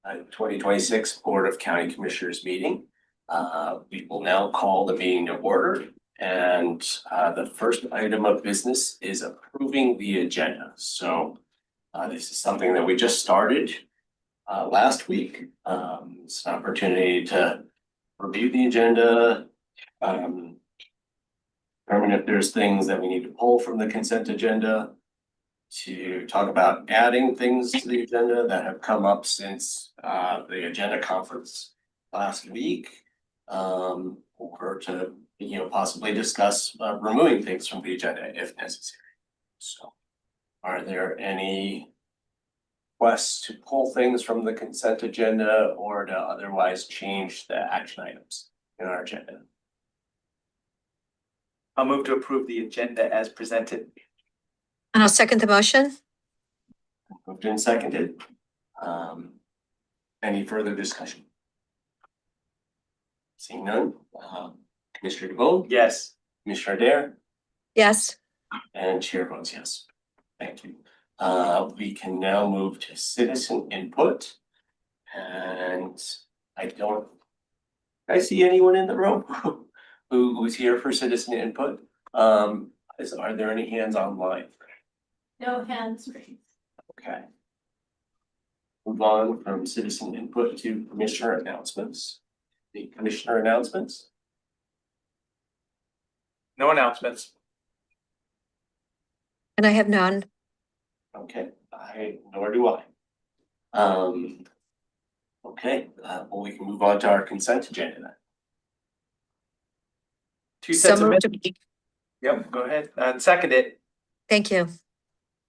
2026 Board of County Commissioners meeting. We will now call the meeting to order. And the first item of business is approving the agenda. So this is something that we just started last week. It's an opportunity to review the agenda, determine if there's things that we need to pull from the consent agenda, to talk about adding things to the agenda that have come up since the agenda conference last week, or to possibly discuss removing things from the agenda if necessary. So, are there any requests to pull things from the consent agenda or to otherwise change the action items in our agenda? I'll move to approve the agenda as presented. And I'll second the motion. Moved and seconded. Any further discussion? Seeing none. Commissioner DeVoe? Yes. Commissioner Adair? Yes. And chair votes yes. Thank you. We can now move to citizen input. And I see anyone in the room who's here for citizen input? Are there any hands online? No hands raised. Okay. Move on from citizen input to commissioner announcements. The commissioner announcements. No announcements. And I have none. Okay, nor do I. Okay, well, we can move on to our consent agenda then. Two sets So of moved. minutes. Yep, go ahead. And second it. Thank you.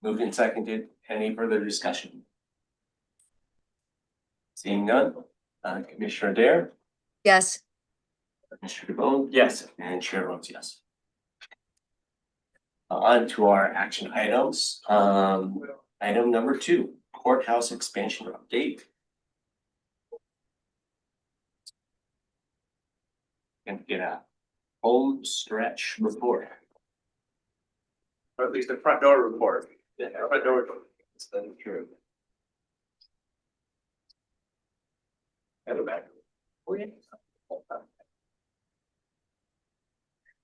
Moved and seconded. Any further discussion? Seeing none. Commissioner Adair, Yes. Commissioner DeBonne, Yes. and chair votes yes. On to our action items. Item number 2, courthouse expansion update. And get a home stretch report. Or at least the front door report. Yeah, front door. It's then true. And the back.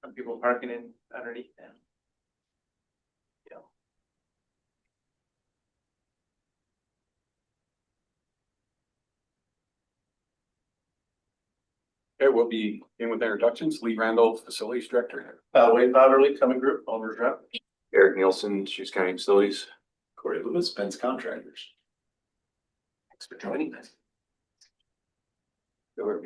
Some people parking in underneath them. Okay, we'll be in with introductions. Lee Randall, Facilities Director. Wade Botterly, Coming Group, Owner's Rep. Eric Nielsen, Shoes County Facilities. Corey Lewis, Spence Contractors. Thanks for joining us. Go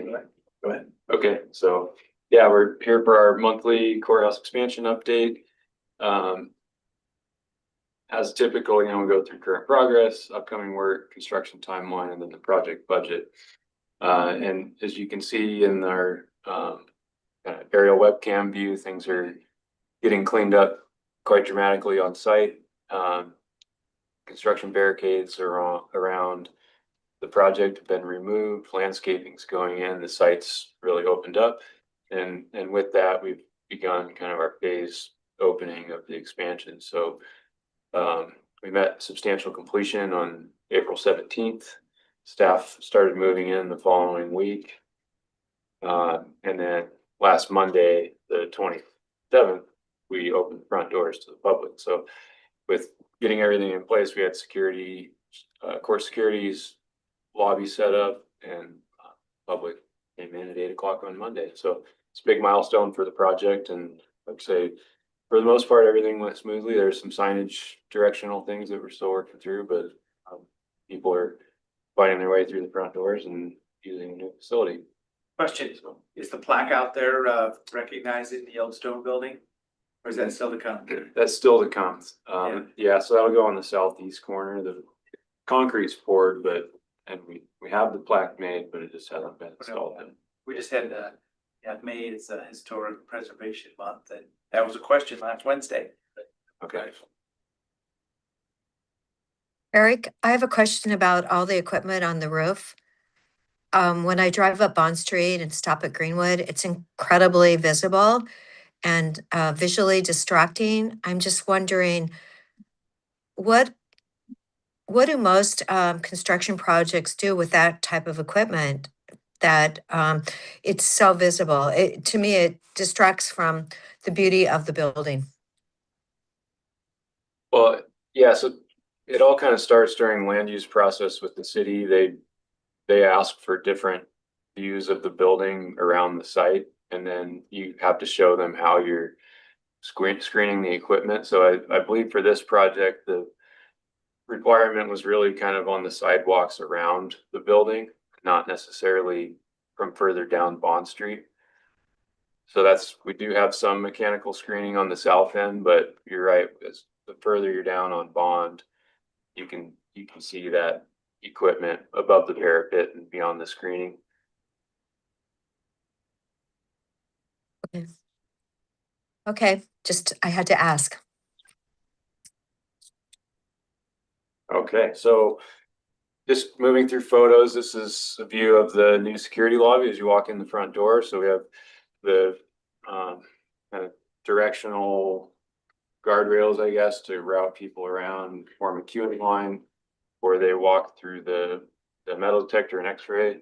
ahead. Okay, so yeah, we're here for our monthly courthouse expansion update. As typical, we go through current progress, upcoming work, construction timeline, and then the project budget. And as you can see in our aerial webcam view, things are getting cleaned up quite dramatically on site. Construction barricades are around the project have been removed, landscaping's going in, the site's really opened up. And with that, we've begun kind of our phase opening of the expansion. So we met substantial completion on April 17th. Staff started moving in the following week. And then last Monday, the 27th, we opened the front doors to the public. So with getting everything in place, we had security, court security's lobby set up, and public came in at 8 o'clock on Monday. So it's a big milestone for the project. And like I say, for the most part, everything went smoothly. There's some signage directional things that we're still working through, but people are finding their way through the front doors and using a new facility. Question, is the plaque out there recognizing the Yellowstone building? Or is that still to come? That's still to come. Yeah, so that'll go on the southeast corner. The concrete's poured, and we have the plaque made, but it just hasn't been installed. We just had May is a historic preservation month, and that was a question last Wednesday. Okay. Eric, I have a question about all the equipment on the roof. When I drive up Bond Street and stop at Greenwood, it's incredibly visible and visually distracting. I'm just wondering, what what do most construction projects do with that type of equipment that it's so visible? To me, it distracts from the beauty of the building. Well, yeah, so it all kind of starts during land use process with the city. They ask for different views of the building around the site, and then you have to show them how you're screening the equipment. So I believe for this project, the requirement was really kind of on the sidewalks around the building, not necessarily from further down Bond Street. So we do have some mechanical screening on the south end, but you're right, as the further you're down on Bond, you can see that equipment above the parapet and beyond the screening. Okay, just I had to ask. Okay, so just moving through photos, this is a view of the new security lobby as you walk in the front door. So we have the kind of directional guardrails, I guess, to route people around, form a queuing line where they walk through the metal detector and x-ray.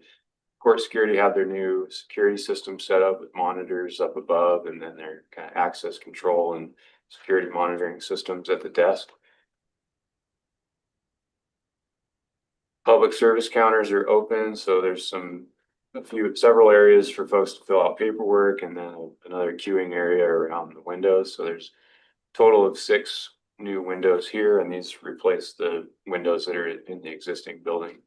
Court security have their new security system set up with monitors up above, and then their kind of access control and security monitoring systems at the desk. Public service counters are open, so there's several areas for folks to fill out paperwork, and then another queuing area around the windows. So there's a total of 6 new windows here, and these replace the windows that are in the existing building.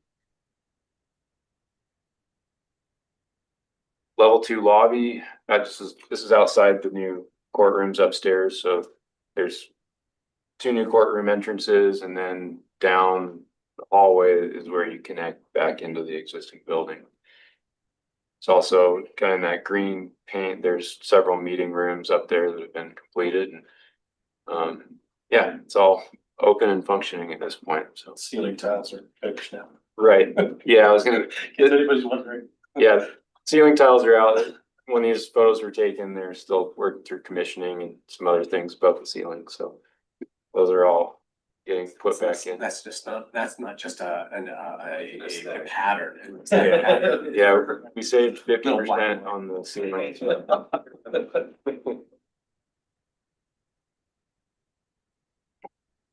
Level 2 lobby, this is outside the new courtrooms upstairs. So there's 2 new courtroom entrances, and then down the hallway is where you connect back into the existing building. It's also kind of that green paint. There's several meeting rooms up there that have been completed, and yeah, it's all open and functioning at this point. So Ceiling tiles are finished now. right, yeah, I was gonna. If anybody's wondering. Yeah, ceiling tiles are out. When these photos were taken, they're still working through commissioning and some other things above the ceiling. So those are all getting put back in. That's not just a pattern. Yeah, we saved 50% on the ceiling.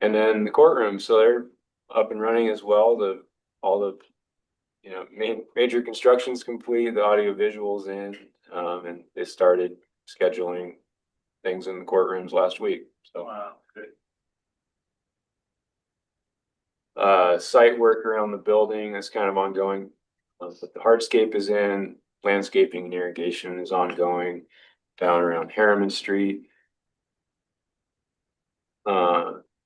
And then the courtroom, so they're up and running as well. All the major construction's complete, the audio visuals in, and they started scheduling things in the courtrooms last week. So Wow, good. Site work around the building is kind of ongoing. But the hardscape is in, landscaping and irrigation is ongoing down around Harriman Street.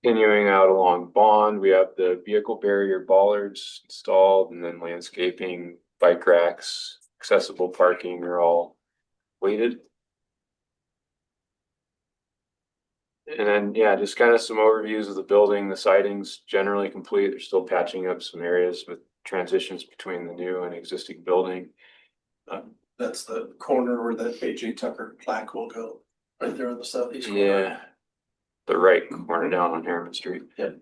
Continuing out along Bond, we have the vehicle barrier bollards installed, and then landscaping, bike racks, accessible parking are all completed. And then, yeah, just kind of some overviews of the building. The siding's generally complete. They're still patching up some areas with transitions between the new and existing building. That's the corner where that A.J. Tucker plaque will go, right there in the southeast corner. Yeah, the right corner down on Harriman Street. Yep.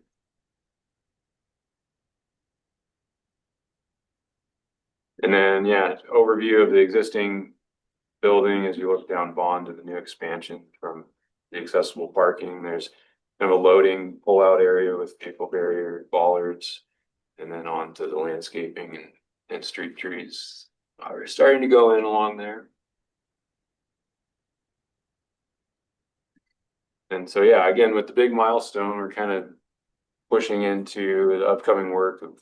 And then, yeah, overview of the existing building as you look down Bond to the new expansion from the accessible parking. There's kind of a loading pull-out area with vehicle barrier bollards, and then on to the landscaping and street trees are starting to go in along there. And so, yeah, again, with the big milestone, we're kind of pushing into the upcoming work of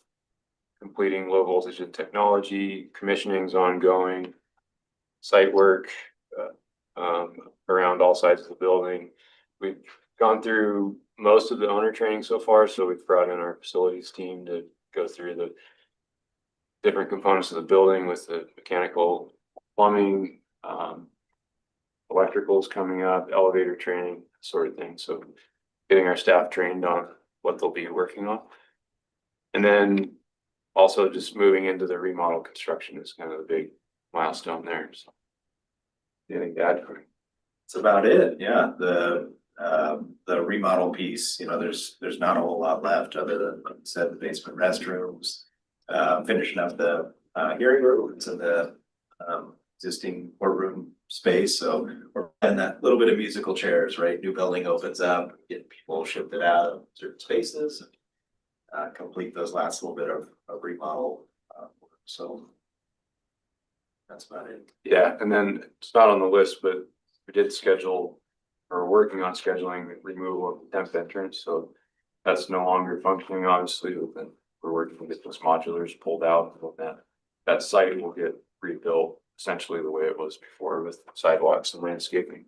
completing low voltage and technology. Commissioning's ongoing, site work around all sides of the building. We've gone through most of the owner training so far, so we've brought in our facilities team to go through the different components of the building with the mechanical, plumbing, electricals coming up, elevator training, sort of thing. So getting our staff trained on what they'll be working on. And then also just moving into the remodel construction is kind of the big milestone there. So anything to add? That's about it, yeah. The The remodel piece, there's not a whole lot left other than, like I said, the basement restrooms. Finishing up the hearing rooms and the existing courtroom space, so we're in that little bit of musical chairs, right? New building opens up, get people shifted out of certain spaces. Complete those last little bit of remodel, so. That's about it. Yeah, and then it's not on the list, but we did schedule or working on scheduling the removal of the temp entrance, so that's no longer functioning, obviously, but we're working to get those modulars pulled out, and that site will get rebuilt essentially the way it was before with sidewalks and landscaping.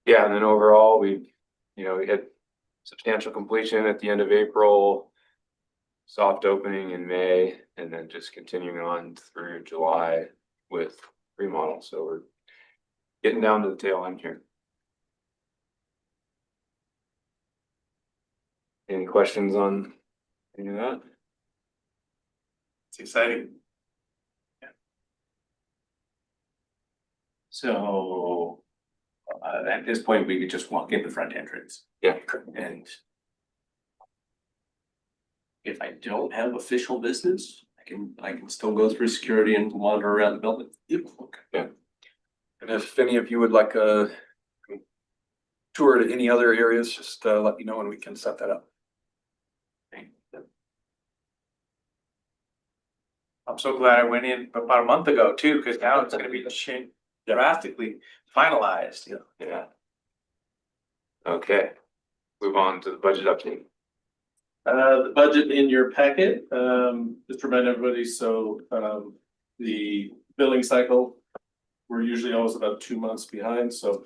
Yeah, and then overall, we had substantial completion at the end of April, soft opening in May, and then just continuing on through July with remodel. So we're getting down to the tail end here. Any questions on any of that? It's exciting. So at this point, we could just walk in the front entrance. Yeah. And if I don't have official business, I can still go through security and wander around the building. Yep. Okay. And if any of you would like a tour to any other areas, just let me know and we can set that up. I'm so glad I went in about a month ago too, because now it's gonna be changed drastically finalized. Yeah. Okay. Move on to the budget update. The budget in your packet, just to remind everybody, so, the billing cycle. We're usually always about 2 months behind, so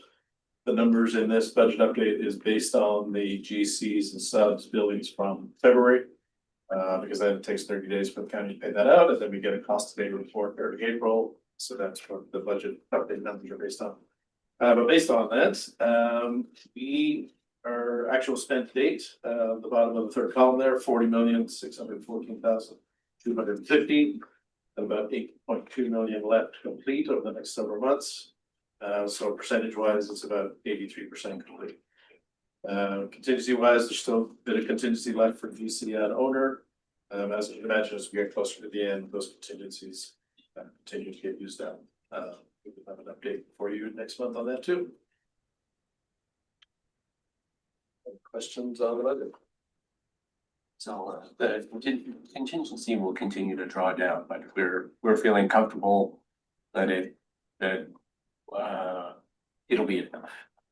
the numbers in this budget update is based on the GCs and subs billings from February. Because then it takes 30 days for the county to pay that out, and then we get a cost today report early April, so that's what the budget update numbers are based on. But based on that, our actual spent date, the bottom of the third column there, 40,614,250. About 8.2 million left to complete over the next several months. So percentage wise, it's about 83% complete. Contingency wise, there's still a bit of contingency left for DC and owner. As you can imagine, as we get closer to the end, those contingencies continue to get used up. We will have an update for you next month on that too. Any questions on the budget? So the contingency will continue to draw down, but we're feeling comfortable that it'll be enough.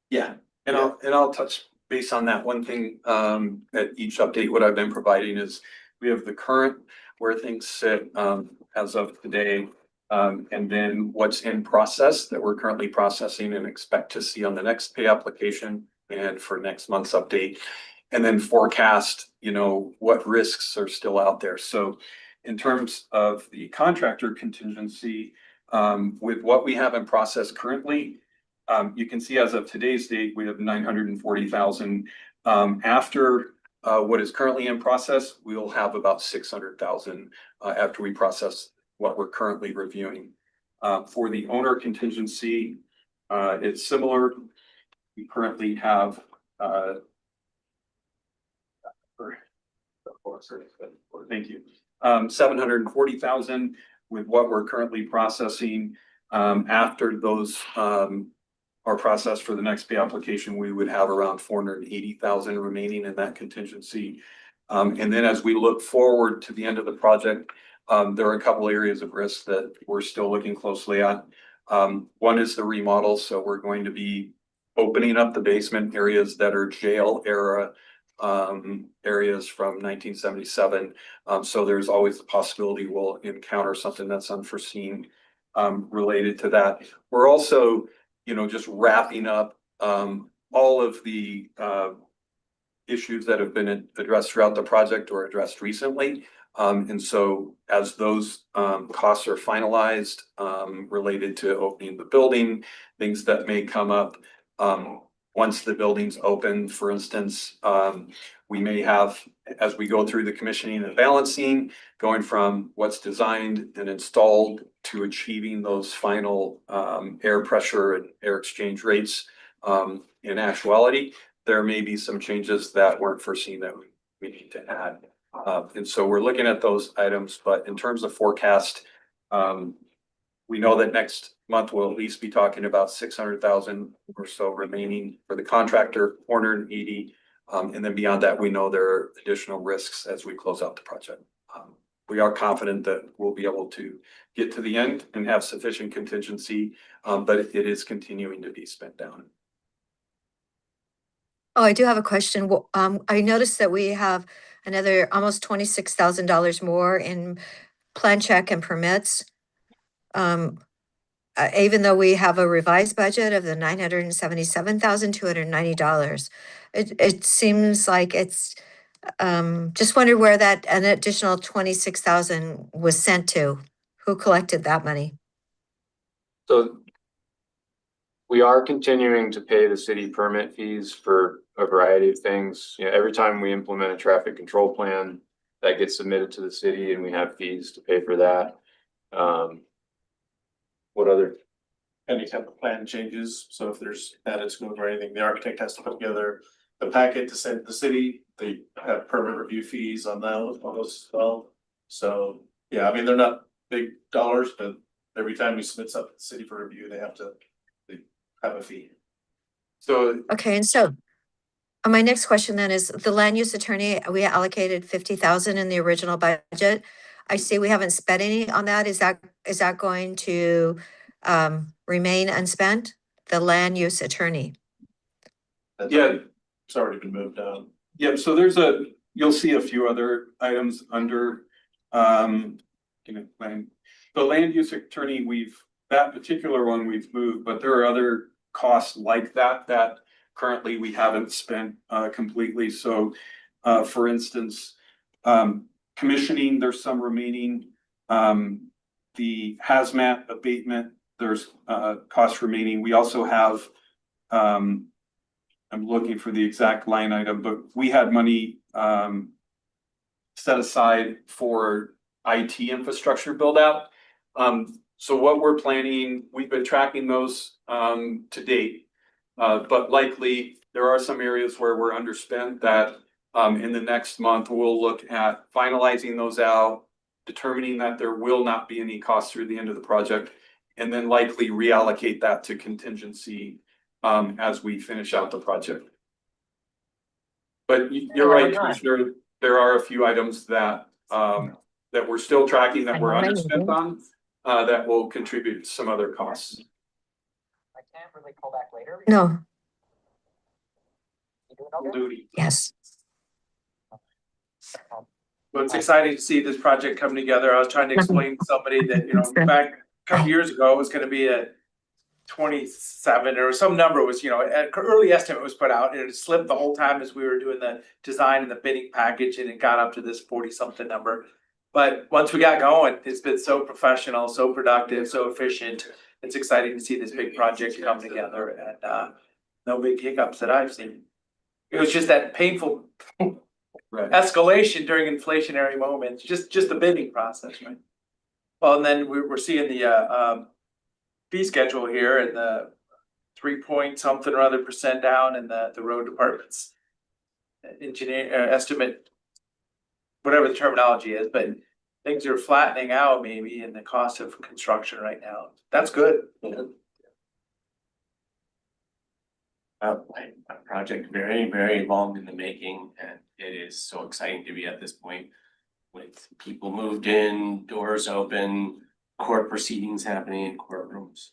Yeah, and I'll touch base on that. One thing at each update, what I've been providing is we have the current where things sit as of today. And then what's in process that we're currently processing and expect to see on the next pay application and for next month's update. And then forecast, what risks are still out there. So in terms of the contractor contingency, with what we have in process currently, you can see as of today's date, we have 940,000. After what is currently in process, we'll have about 600,000 after we process what we're currently reviewing. For the owner contingency, it's similar. We currently have thank you. 740,000 with what we're currently processing. After those are processed for the next pay application, we would have around 480,000 remaining in that contingency. And then as we look forward to the end of the project, there are a couple areas of risk that we're still looking closely at. One is the remodel. So we're going to be opening up the basement areas that are jail era areas from 1977. So there's always the possibility we'll encounter something that's unforeseen related to that. We're also, just wrapping up all of the issues that have been addressed throughout the project or addressed recently. And so as those costs are finalized related to opening the building, things that may come up, once the building's open, for instance, we may have, as we go through the commissioning and balancing, going from what's designed and installed to achieving those final air pressure and air exchange rates. In actuality, there may be some changes that weren't foreseen that we need to add. And so we're looking at those items, but in terms of forecast, we know that next month we'll at least be talking about 600,000 or so remaining for the contractor, Horner and Edie. And then beyond that, we know there are additional risks as we close out the project. We are confident that we'll be able to get to the end and have sufficient contingency, but it is continuing to be spent down. Oh, I do have a question. I noticed that we have another almost $26,000 more in plan check and permits. Even though we have a revised budget of the $977,290. It seems like it's, just wonder where that an additional 26,000 was sent to. Who collected that money? So we are continuing to pay the city permit fees for a variety of things. You know, every time we implement a traffic control plan, that gets submitted to the city and we have fees to pay for that. What other? Any type of plan changes, so if there's added scope or anything, the architect has to put together the packet to send to the city. They have permit review fees on those as well. So, yeah, I mean, they're not big dollars, but every time we submit something to the city for review, they have a fee. So Okay, and so my next question then is the land use attorney, we allocated 50,000 in the original budget. I see we haven't spent any on that. Is that going to remain unspent? The land use attorney? It's already been moved down. Yeah, so you'll see a few other items under, the land use attorney, that particular one we've moved, but there are other costs like that currently we haven't spent completely. So, for instance, commissioning, there's some remaining, the hazmat abatement, there's costs remaining. We also have, I'm looking for the exact line item, but we had money set aside for IT infrastructure build out. So what we're planning, we've been tracking those to date, but likely there are some areas where we're underspent that in the next month we'll look at finalizing those out, determining that there will not be any costs through the end of the project, and then likely reallocate that to contingency as we finish out the project. But you're right, Commissioner, there are a few items that we're still tracking that we're underspent on that will contribute to some other costs. I can't really call back later. No, yes. Well, it's exciting to see this project come together. I was trying to explain to somebody that, back a couple years ago, it was gonna be a 27 or some number was, an early estimate was put out, and it slipped the whole time as we were doing the design and the bidding package, and it got up to this 40-something number. But once we got going, it's been so professional, so productive, so efficient. It's exciting to see this big project come together, and no big hiccups that I've seen. It was just that painful escalation during inflationary moments, just the bidding process, right? Well, and then we're seeing the fee schedule here and the 3-point-something or other % down in the road department's engineer estimate, whatever the terminology is, but things are flattening out maybe in the cost of construction right now. That's good. A project very, very long in the making, and it is so exciting to be at this point with people moved in, doors open, court proceedings happening in courtrooms.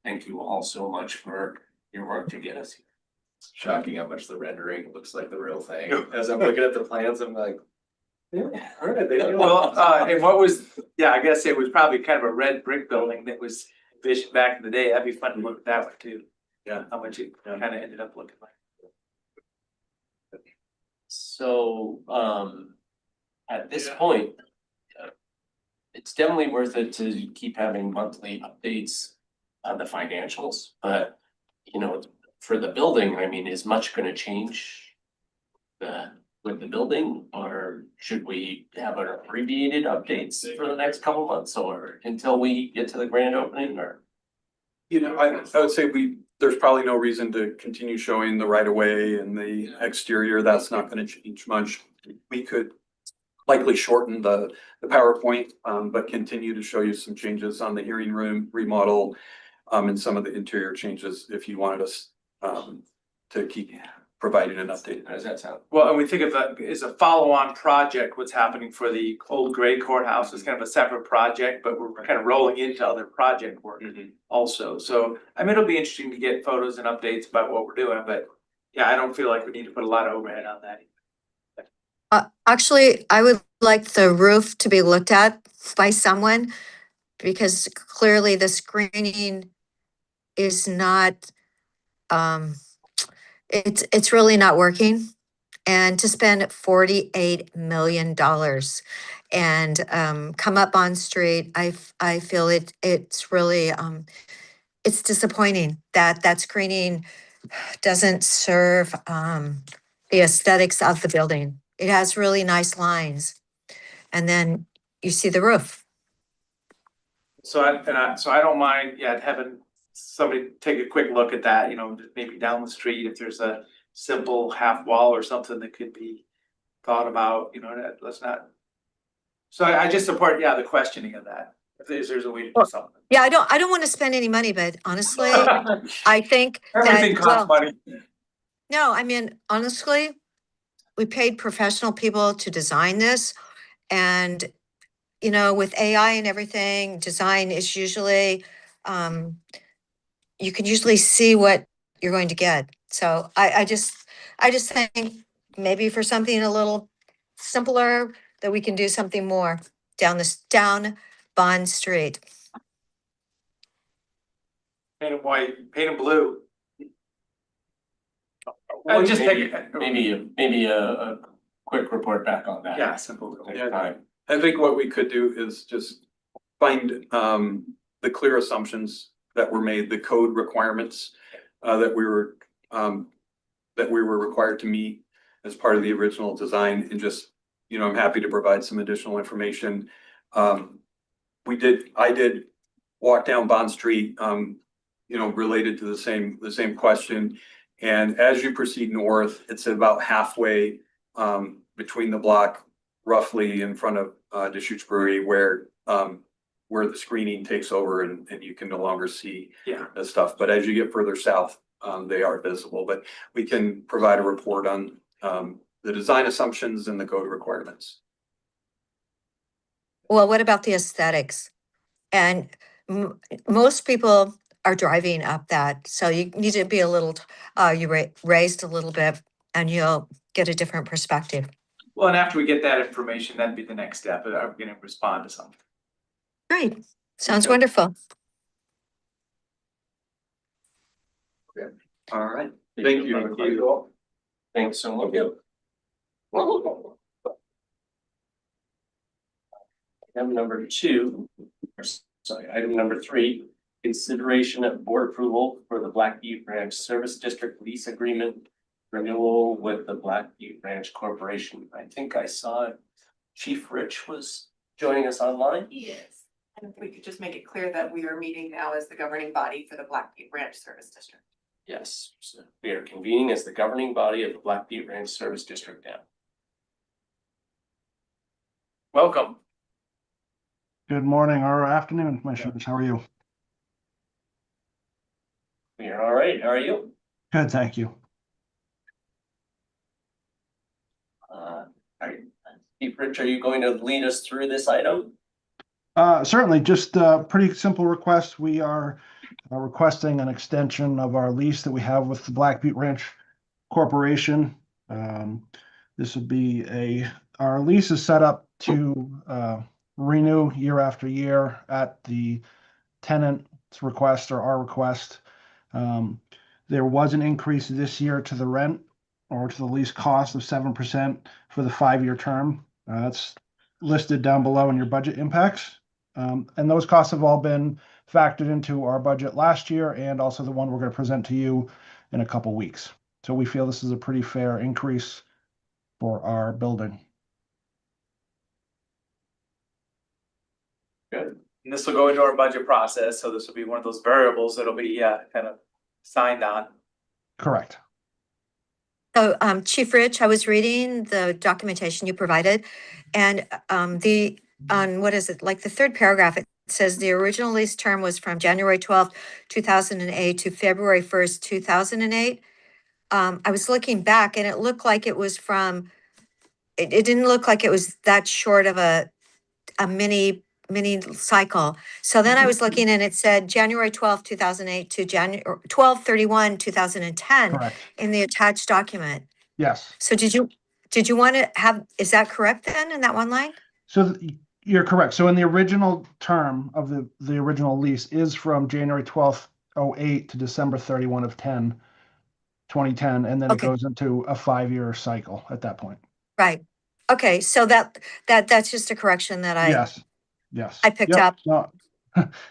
Thank you all so much for your work to get us here. Shocking how much the rendering looks like the real thing. As I'm looking at the plans, I'm like, yeah, all right. Well, and what was, I guess it was probably kind of a red brick building that was envisioned back in the day. That'd be fun to look at that one too. Yeah. How much it kind of ended up looking like. So, at this point, it's definitely worth it to keep having monthly updates on the financials, but, for the building, I mean, is much gonna change with the building, or should we have an abbreviated updates for the next couple months, or until we get to the grand opening, or? You know, I would say there's probably no reason to continue showing the right of way and the exterior. That's not gonna change much. We could likely shorten the PowerPoint, but continue to show you some changes on the hearing room remodel, and some of the interior changes if you wanted us, to keep providing an update. How does that sound? Well, and we think of that as a follow-on project, what's happening for the old gray courthouse is kind of a separate project, but we're kind of rolling into other project work also. So, I mean, it'll be interesting to get photos and updates about what we're doing, but yeah, I don't feel like we need to put a lot of overhead on that. Actually, I would like the roof to be looked at by someone because clearly the screening is not, it's really not working. And to spend $48 million and come up on street, I feel it's really, it's disappointing that that screening doesn't serve the aesthetics of the building. It has really nice lines. And then you see the roof. So I don't mind, yeah, having somebody take a quick look at that, you know, maybe down the street, if there's a simple half wall or something that could be thought about, you know, let's not. So I just support, yeah, the questioning of that, if there's a way to do something. Yeah, I don't want to spend any money, but honestly, I think Everything that, costs well, money. no, I mean, honestly, we paid professional people to design this. And, you know, with AI and everything, design is usually, you can usually see what you're going to get. So I just think maybe for something a little simpler, that we can do something more down Bond Street. Paint them white, paint them blue. Well, Just maybe- take it. Maybe a quick report back on that. Yeah, simple. Next Yeah. time. I think what we could do is just find the clear assumptions that were made, the code requirements that we were required to meet as part of the original design, and just, you know, I'm happy to provide some additional information. I did walk down Bond Street, you know, related to the same question. And as you proceed north, it's about halfway between the block, roughly in front of Deschutes Brewery, where the screening takes over and you can no longer see the stuff. But as you get further south, they are visible. But we can provide a report on the design assumptions and the code requirements. Well, what about the aesthetics? And most people are driving up that, so you need to be a little, raised a little bit, and you'll get a different perspective. Well, and after we get that information, that'd be the next step. Are we gonna respond to something? Great, sounds wonderful. All right. Thank you. Thanks so much. Item number 2, item number 3, consideration of board approval for the Black Butte Ranch Service District lease agreement renewal with the Black Butte Ranch Corporation. I think I saw Chief Rich was joining us online. Yes, and if we could just make it clear that we are meeting now as the governing body for the Black Butte Ranch Service District. Yes, so we are convening as the governing body of the Black Butte Ranch Service District now. Welcome. Good morning or afternoon, Commissioners. How are you? We are all right. How are you? Good, thank you. Chief Rich, are you going to lead us through this item? Certainly, just a pretty simple request. We are requesting an extension of our lease that we have with the Black Butte Ranch Corporation. This would be our lease is set up to renew year after year at the tenant's request or our request. There was an increase this year to the rent or to the lease cost of 7% for the 5-year term. That's listed down below in your budget impacts. And those costs have all been factored into our budget last year and also the one we're going to present to you in a couple weeks. So we feel this is a pretty fair increase for our building. Good. And this will go into our budget process, so this will be one of those variables that'll be, kind of signed on. Correct. So, Chief Rich, I was reading the documentation you provided, and on what is it, like the third paragraph, it says the original lease term was from January 12th, 2008 to February 1st, 2008. I was looking back and it looked like it was from, it didn't look like it was that short of a mini cycle. So then I was looking and it said January 12th, 2008 to January 12/31, 2010 Correct. in the attached document. Yes. So did you want to have, is that correct then in that one line? So you're correct. So in the original term of the original lease is from January 12th, 08 to December 31 of 2010, and then it Okay. goes into a 5-year cycle at that point. Right. Okay, so that's just a correction that Yes. I picked Yep. up. No.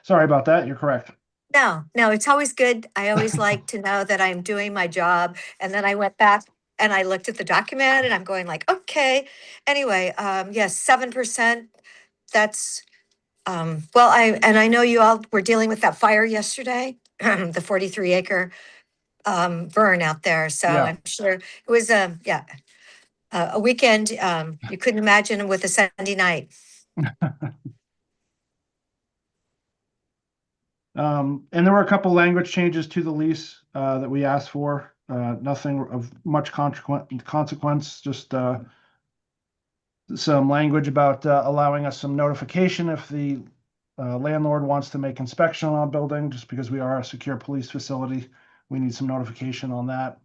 Sorry about that. You're correct. No, it's always good. I always like to know that I'm doing my job. And then I went back and I looked at the document and I'm going like, okay. Anyway, yes, 7%. That's, well, I know you all were dealing with that fire yesterday, the 43 acre burn out there. So Yeah. I'm sure it was, a weekend, you couldn't imagine with a Sunday night. And there were a couple language changes to the lease that we asked for. Nothing of much consequence, just some language about allowing us some notification if the landlord wants to make inspection on a building, just because we are a secure police facility. We need some notification on that.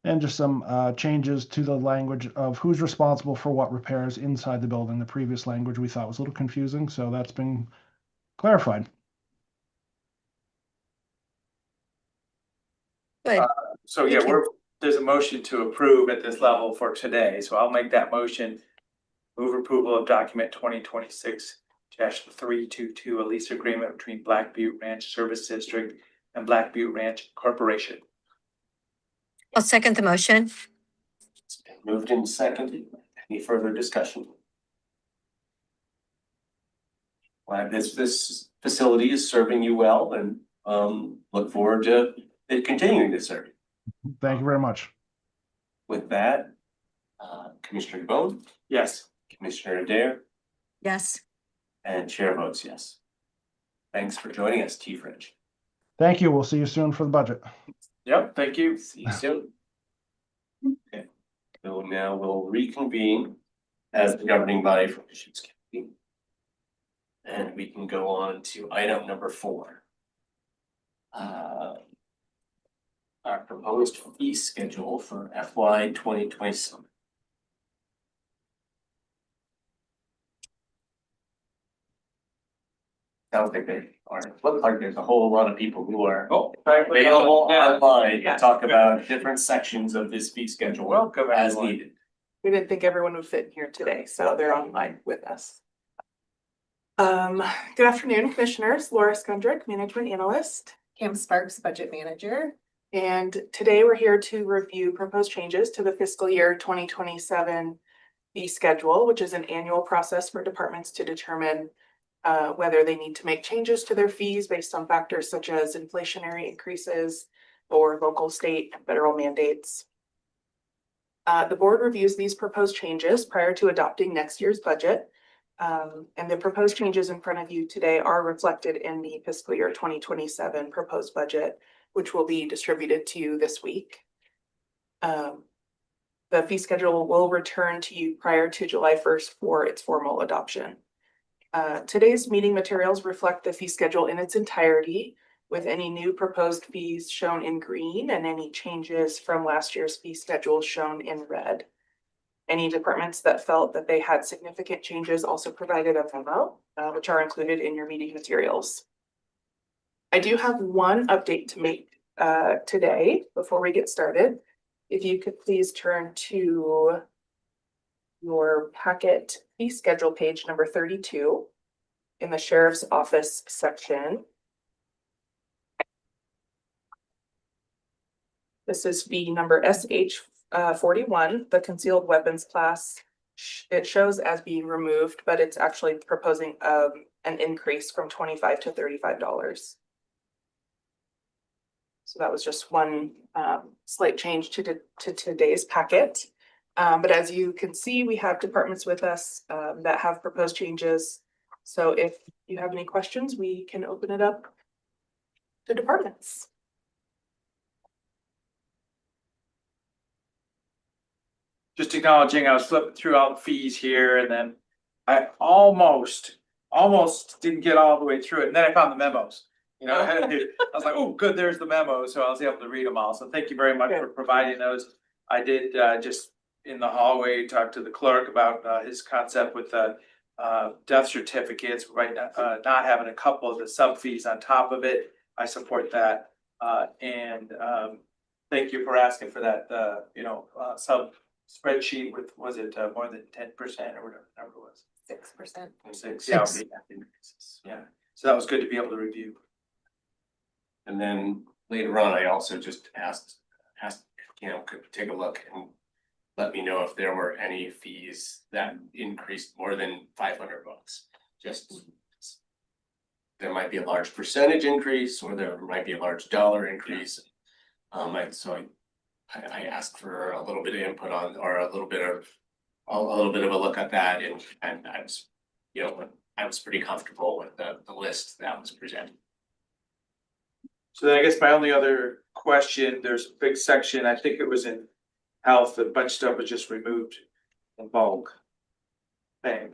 And just some changes to the language of who's responsible for what repairs inside the building. The previous language we thought was a little confusing, so that's been clarified. Good. So yeah, Thank you. there's a motion to approve at this level for today, so I'll make that motion. Move approval of document 2026-322, a lease agreement between Black Butte Ranch Service District and Black Butte Ranch Corporation. I'll second the motion. It's been moved and seconded. Any further discussion? Glad this facility is serving you well and look forward to it continuing to serve you. Thank you very much. With that, Commissioner Bone, Yes. Commissioner Adair, Yes. and Chair votes yes. Thanks for joining us, Chief Rich. Thank you. We'll see you soon for the budget. Yep, thank you. See you soon. Okay, so now we'll reconvene as the governing body for Deschutes County. And we can go on to item number 4. Our proposed fee schedule for FY 2027. Sounds like they are, looks like there's a whole lot of people who are available online to talk about different sections of this fee schedule. Welcome, as everyone. needed. We didn't think everyone would fit in here today, so they're online with us. Good afternoon, commissioners. Laura Skundrick, management analyst. Cam Sparks, budget manager. And today we're here to review proposed changes to the fiscal year 2027 fee schedule, which is an annual process for departments to determine whether they need to make changes to their fees based on factors such as inflationary increases or local, state, and federal mandates. The board reviews these proposed changes prior to adopting next year's budget. And the proposed changes in front of you today are reflected in the fiscal year 2027 proposed budget, which will be distributed to you this week. The fee schedule will return to you prior to July 1st for its formal adoption. Today's meeting materials reflect the fee schedule in its entirety, with any new proposed fees shown in green and any changes from last year's fee schedule shown in red. Any departments that felt that they had significant changes also provided a memo, which are included in your meeting materials. I do have one update to make today before we get started. If you could please turn to your packet fee schedule page number 32 in the sheriff's office section. This is fee number SH 41, the concealed weapons class. It shows as being removed, but it's actually proposing an increase from $25 to $35. So that was just one slight change to today's packet. But as you can see, we have departments with us that have proposed changes. So if you have any questions, we can open it up to departments. Just acknowledging, I was flipping through all the fees here and then I almost didn't get all the way through it. And then I found the memos. You know, I was like, oh, good, there's the memo. So I was able to read them all. So thank you very much for providing those. I did just in the hallway talk to the clerk about his concept with the death certificates, right? Not having a couple of the sub fees on top of it. I support that. And thank you for asking for that, sub spreadsheet with, was it more than 10% or whatever the number was? 6%. 6, yeah, yeah. So that was good to be able to review. And then later on, I also just asked, could take a look and let me know if there were any fees that increased more than $500. Just there might be a large percentage increase or there might be a large dollar increase. I asked for a little bit of input on, or a little bit of a look at that, and I was, I was pretty comfortable with the list that was presented. So then I guess my only other question, there's a big section, I think it was in health, a bunch of stuff was just removed in bulk. Thing.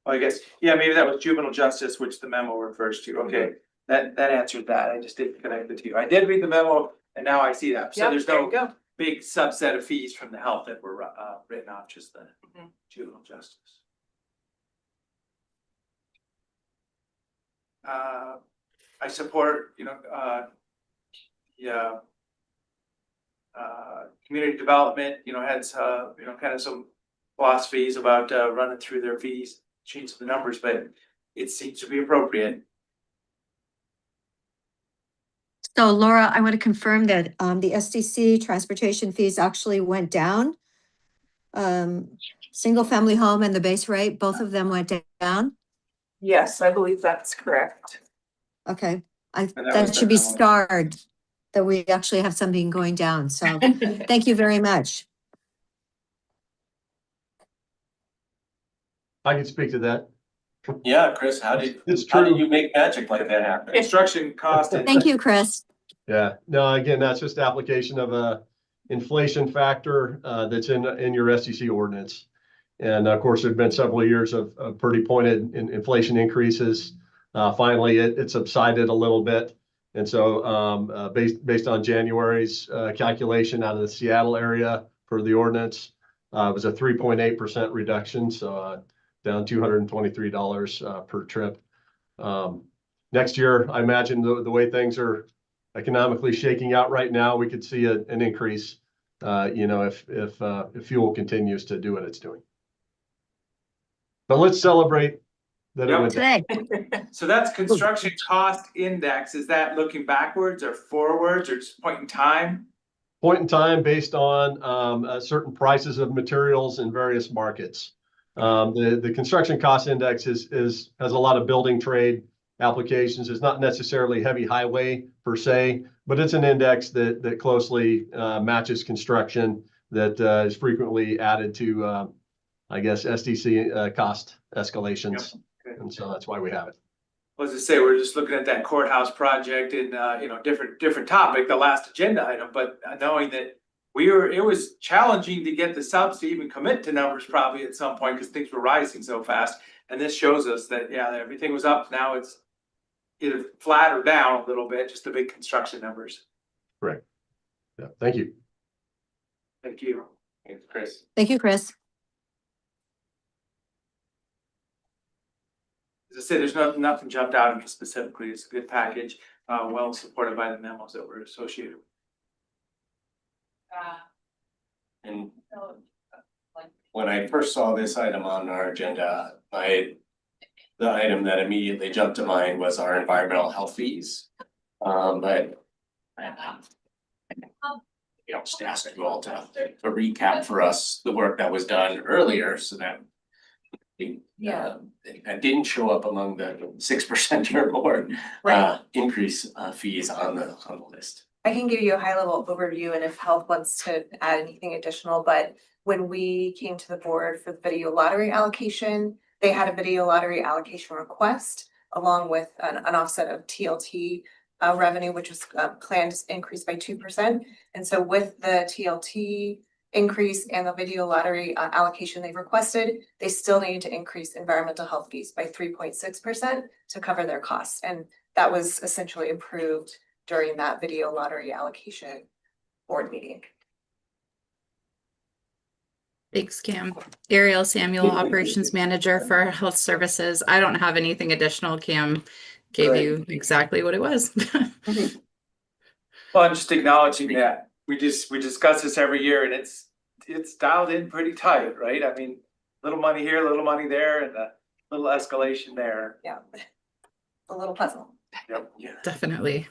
I guess, yeah, maybe that was juvenile justice, which the memo refers to. Okay, that answered that. I just didn't connect the two. I did read the memo and now I see that. So there's no big subset of fees from the health that were written off, just the juvenile justice. I support, community development, had kind of some philosophies about running through their fees, change the numbers, but it seems to be appropriate. So Laura, I want to confirm that the SDC transportation fees actually went down. Single family home and the base rate, both of them went down. Yes, I believe that's correct. Okay, that that should be starred, that we actually have something going down. So thank you very much. I can speak to that. Yeah, Chris, how did It's how did true. you make magic like that happen? Construction cost. Thank you, Chris. Yeah, no, again, that's just application of a inflation factor that's in your SDC ordinance. And of course, there've been several years of pretty pointed inflation increases. Finally, it subsided a little bit. And so based on January's calculation out of the Seattle area for the ordinance, it was a 3.8% reduction. So down $223 per trip. Next year, I imagine the way things are economically shaking out right now, we could see an increase, if fuel continues to do what it's doing. But let's celebrate that it went down. Today. So that's construction cost index. Is that looking backwards or forwards or just point in time? Point in time based on certain prices of materials in various markets. The construction cost index has a lot of building trade applications. It's not necessarily heavy highway per se, but it's an index that closely matches construction that is frequently added to SDC cost escalations. Yep. And so that's why we have it. Well, as I say, we're just looking at that courthouse project and different topic, the last agenda item, but knowing that it was challenging to get the subs to even commit to numbers probably at some point because things were rising so fast. And this shows us that, everything was up. Now it's either flat or down a little bit, just the big construction numbers. Correct. Yeah. Thank you. Thank you. Thanks, Chris. Thank you, Chris. As I said, there's nothing jumped out at me specifically. It's a good package, well supported by the memos that were associated. And when I first saw this item on our agenda, the item that immediately jumped to mind was our environmental health fees. But just ask you all to recap for us the work that was done earlier so that that didn't show up among the 6% or more increase fees on the list. I can give you a high level overview and if health wants to add anything additional, but when we came to the board for the video lottery allocation, they had a video lottery allocation request along with an offset of TLT revenue, which was planned to increase by 2%. And so with the TLT increase and the video lottery allocation they've requested, they still need to increase environmental health fees by 3.6% to cover their costs. And that was essentially approved during that video lottery allocation board meeting. Thanks, Cam. Ariel Samuel, Operations Manager for Health Services. I don't have anything additional. Cam gave you exactly what it was. Well, I'm just acknowledging that we discuss this every year and it's dialed in pretty tight, right? I mean, little money here, little money there, and a little escalation there. Yeah, a little puzzle. Yep. Yeah. Definitely.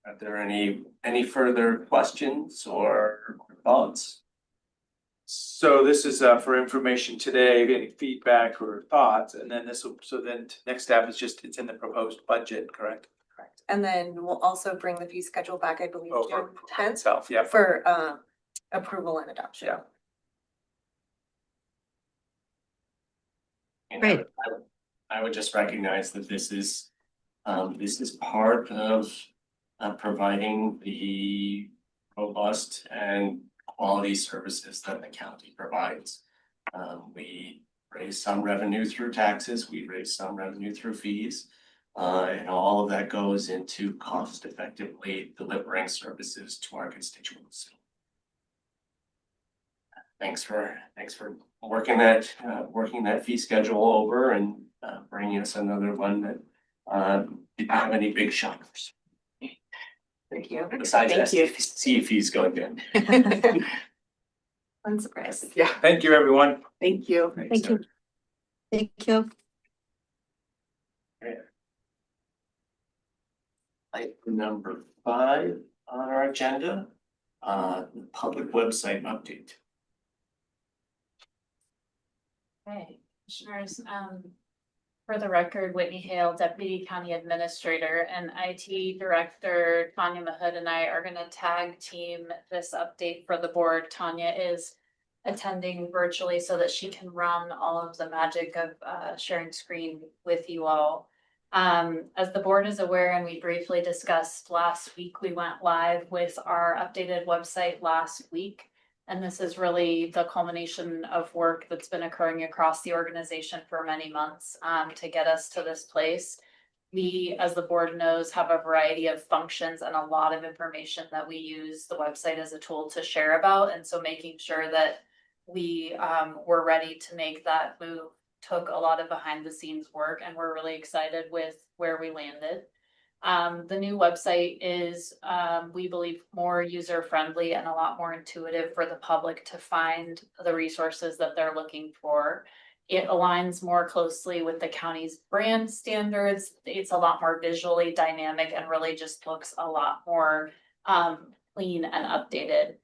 Are there any further questions or thoughts? So this is for information today, any feedback or thoughts, and then next step is just, it's in the proposed budget, correct? Correct. And then we'll also bring the fee schedule back, I believe, June 10th Itself, yeah. for approval and adoption. Yeah. And Right. I would just recognize that this is part of providing the robust and quality services that the county provides. We raise some revenue through taxes, we raise some revenue through fees. And all of that goes into cost effectively delivering services to our constituents. Thanks for working that fee schedule over and bringing us another one that didn't have any big shockers. Thank you. Besides Thank you. see fees going good. Fun surprise. Yeah, Thank you, everyone. thank you. Thank you. Thank you. Item number 5 on our agenda, the public website update. Okay, commissioners, for the record, Whitney Hale, Deputy County Administrator, and IT Director Tanya Mahood and I are gonna tag team this update for the board. Tanya is attending virtually so that she can run all of the magic of sharing screen with you all. As the board is aware, and we briefly discussed last week, we went live with our updated website last week. And this is really the culmination of work that's been occurring across the organization for many months to get us to this place. We, as the board knows, have a variety of functions and a lot of information that we use the website as a tool to share about. And so making sure that we were ready to make that move took a lot of behind the scenes work, and we're really excited with where we landed. The new website is, we believe, more user friendly and a lot more intuitive for the public to find the resources that they're looking for. It aligns more closely with the county's brand standards. It's a lot more visually dynamic and really just looks a lot more clean and updated.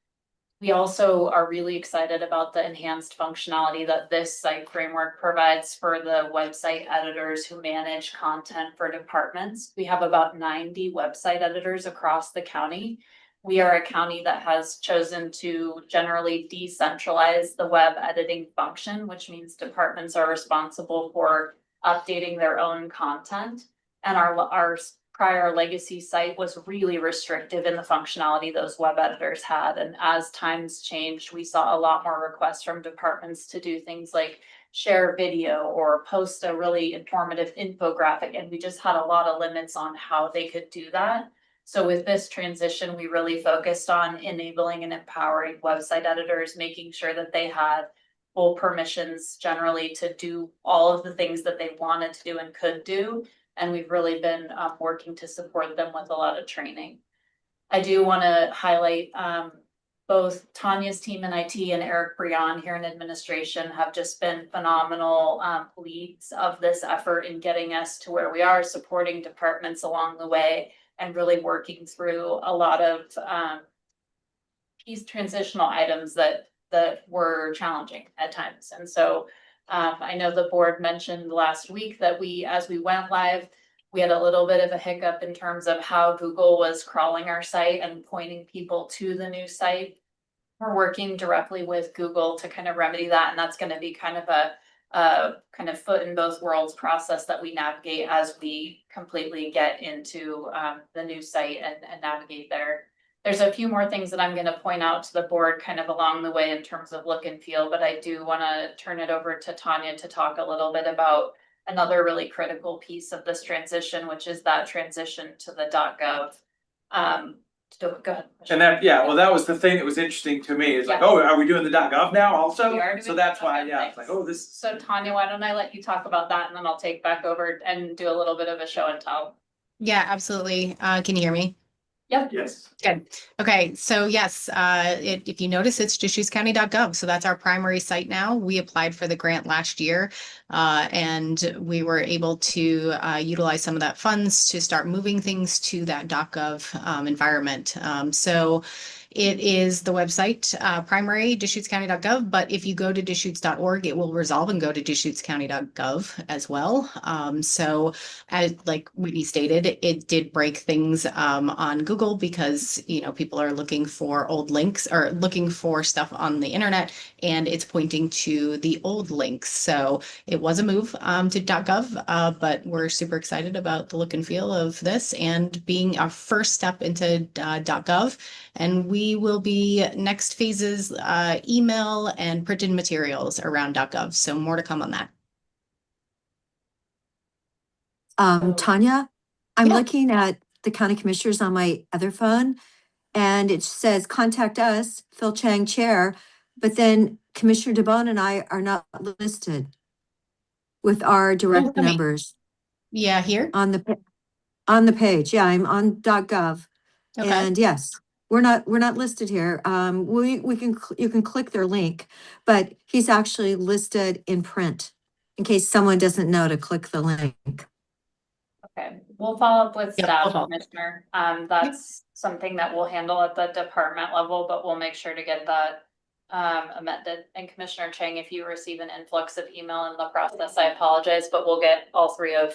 We also are really excited about the enhanced functionality that this site framework provides for the website editors who manage content for departments. We have about 90 website editors across the county. We are a county that has chosen to generally decentralize the web editing function, which means departments are responsible for updating their own content. And our prior legacy site was really restrictive in the functionality those web editors had. And as times changed, we saw a lot more requests from departments to do things like share video or post a really informative infographic. And we just had a lot of limits on how they could do that. So with this transition, we really focused on enabling and empowering website editors, making sure that they had full permissions generally to do all of the things that they wanted to do and could do. And we've really been working to support them with a lot of training. I do want to highlight both Tanya's team in IT and Eric Brion here in administration have just been phenomenal leads of this effort in getting us to where we are, supporting departments along the way, and really working through a lot of these transitional items that were challenging at times. And so I know the board mentioned last week that as we went live, we had a little bit of a hiccup in terms of how Google was crawling our site and pointing people to the new site. We're working directly with Google to kind of remedy that, and that's going to be kind of a kind of foot in both worlds process that we navigate as we completely get into the new site and navigate there. There's a few more things that I'm going to point out to the board kind of along the way in terms of look and feel, but I do want to turn it over to Tanya to talk a little bit about another really critical piece of this transition, which is that transition to the .gov. Go ahead. And that, well, that was the thing that was interesting to me, is like, Yeah. oh, are we doing the .gov now also? We are So doing that's why, .gov, yeah, it's like, oh, this. So Tanya, why don't I let you talk about that, and then I'll take back over and do a little bit of a show and tell. Yeah, absolutely. Can you hear me? Yep. Yes. Good. Okay, so yes, if you notice, it's DeschutesCounty.gov. So that's our primary site now. We applied for the grant last year, and we were able to utilize some of that funds to start moving things to that .gov environment. So it is the website, primary DeschutesCounty.gov, but if you go to Deschutes.org, it will resolve and go to DeschutesCounty.gov as well. So as like Whitney stated, it did break things on Google because, you know, people are looking for old links or looking for stuff on the internet, and it's pointing to the old links. So it was a move to .gov, but we're super excited about the look and feel of this and being our first step into .gov. And we will be next phases, email and printed materials around .gov. So more to come on that. Tanya, I'm Yeah. looking at the county commissioners on my other phone, and it says contact us, Phil Chang Chair, but then Commissioner DeBonne and I are not listed with our direct let me- numbers Yeah, here. on the page. Yeah, I'm on .gov. Okay. And yes, we're not listed here. You can click their link, but he's actually listed in print in case someone doesn't know to click the link. Okay, we'll follow up with Yeah, staff, we'll follow up. Commissioner. That's something that we'll handle at the department level, but we'll make sure to get that amended. And Commissioner Chang, if you receive an influx of email in the process, I apologize, but we'll get all three of,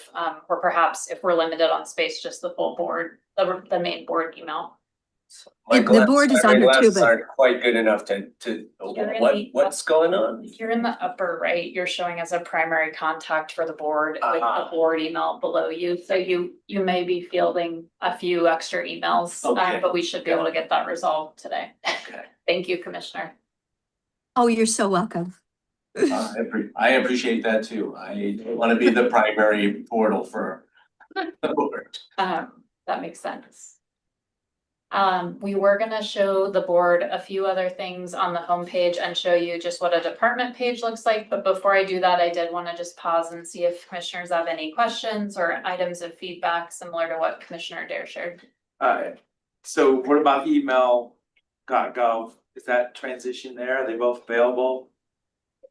or perhaps if we're limited on space, just the full board, the main board email. The board is on here too, but Aren't quite good enough to, You're in the- what's going on? If you're in the upper right, you're showing as a primary contact for the board with the Uh-huh. board email below you. So you may be fielding a few extra emails, Okay. but we should be able to get that resolved today. Okay. Thank you, Commissioner. oh, you're so welcome. I appreciate that too. I don't want to be the primary portal for the board. That makes sense. We were gonna show the board a few other things on the homepage and show you just what a department page looks like. But before I do that, I did want to just pause and see if commissioners have any questions or items of feedback similar to what Commissioner Dare shared. So what about email.gov? Is that transition there? Are they both available?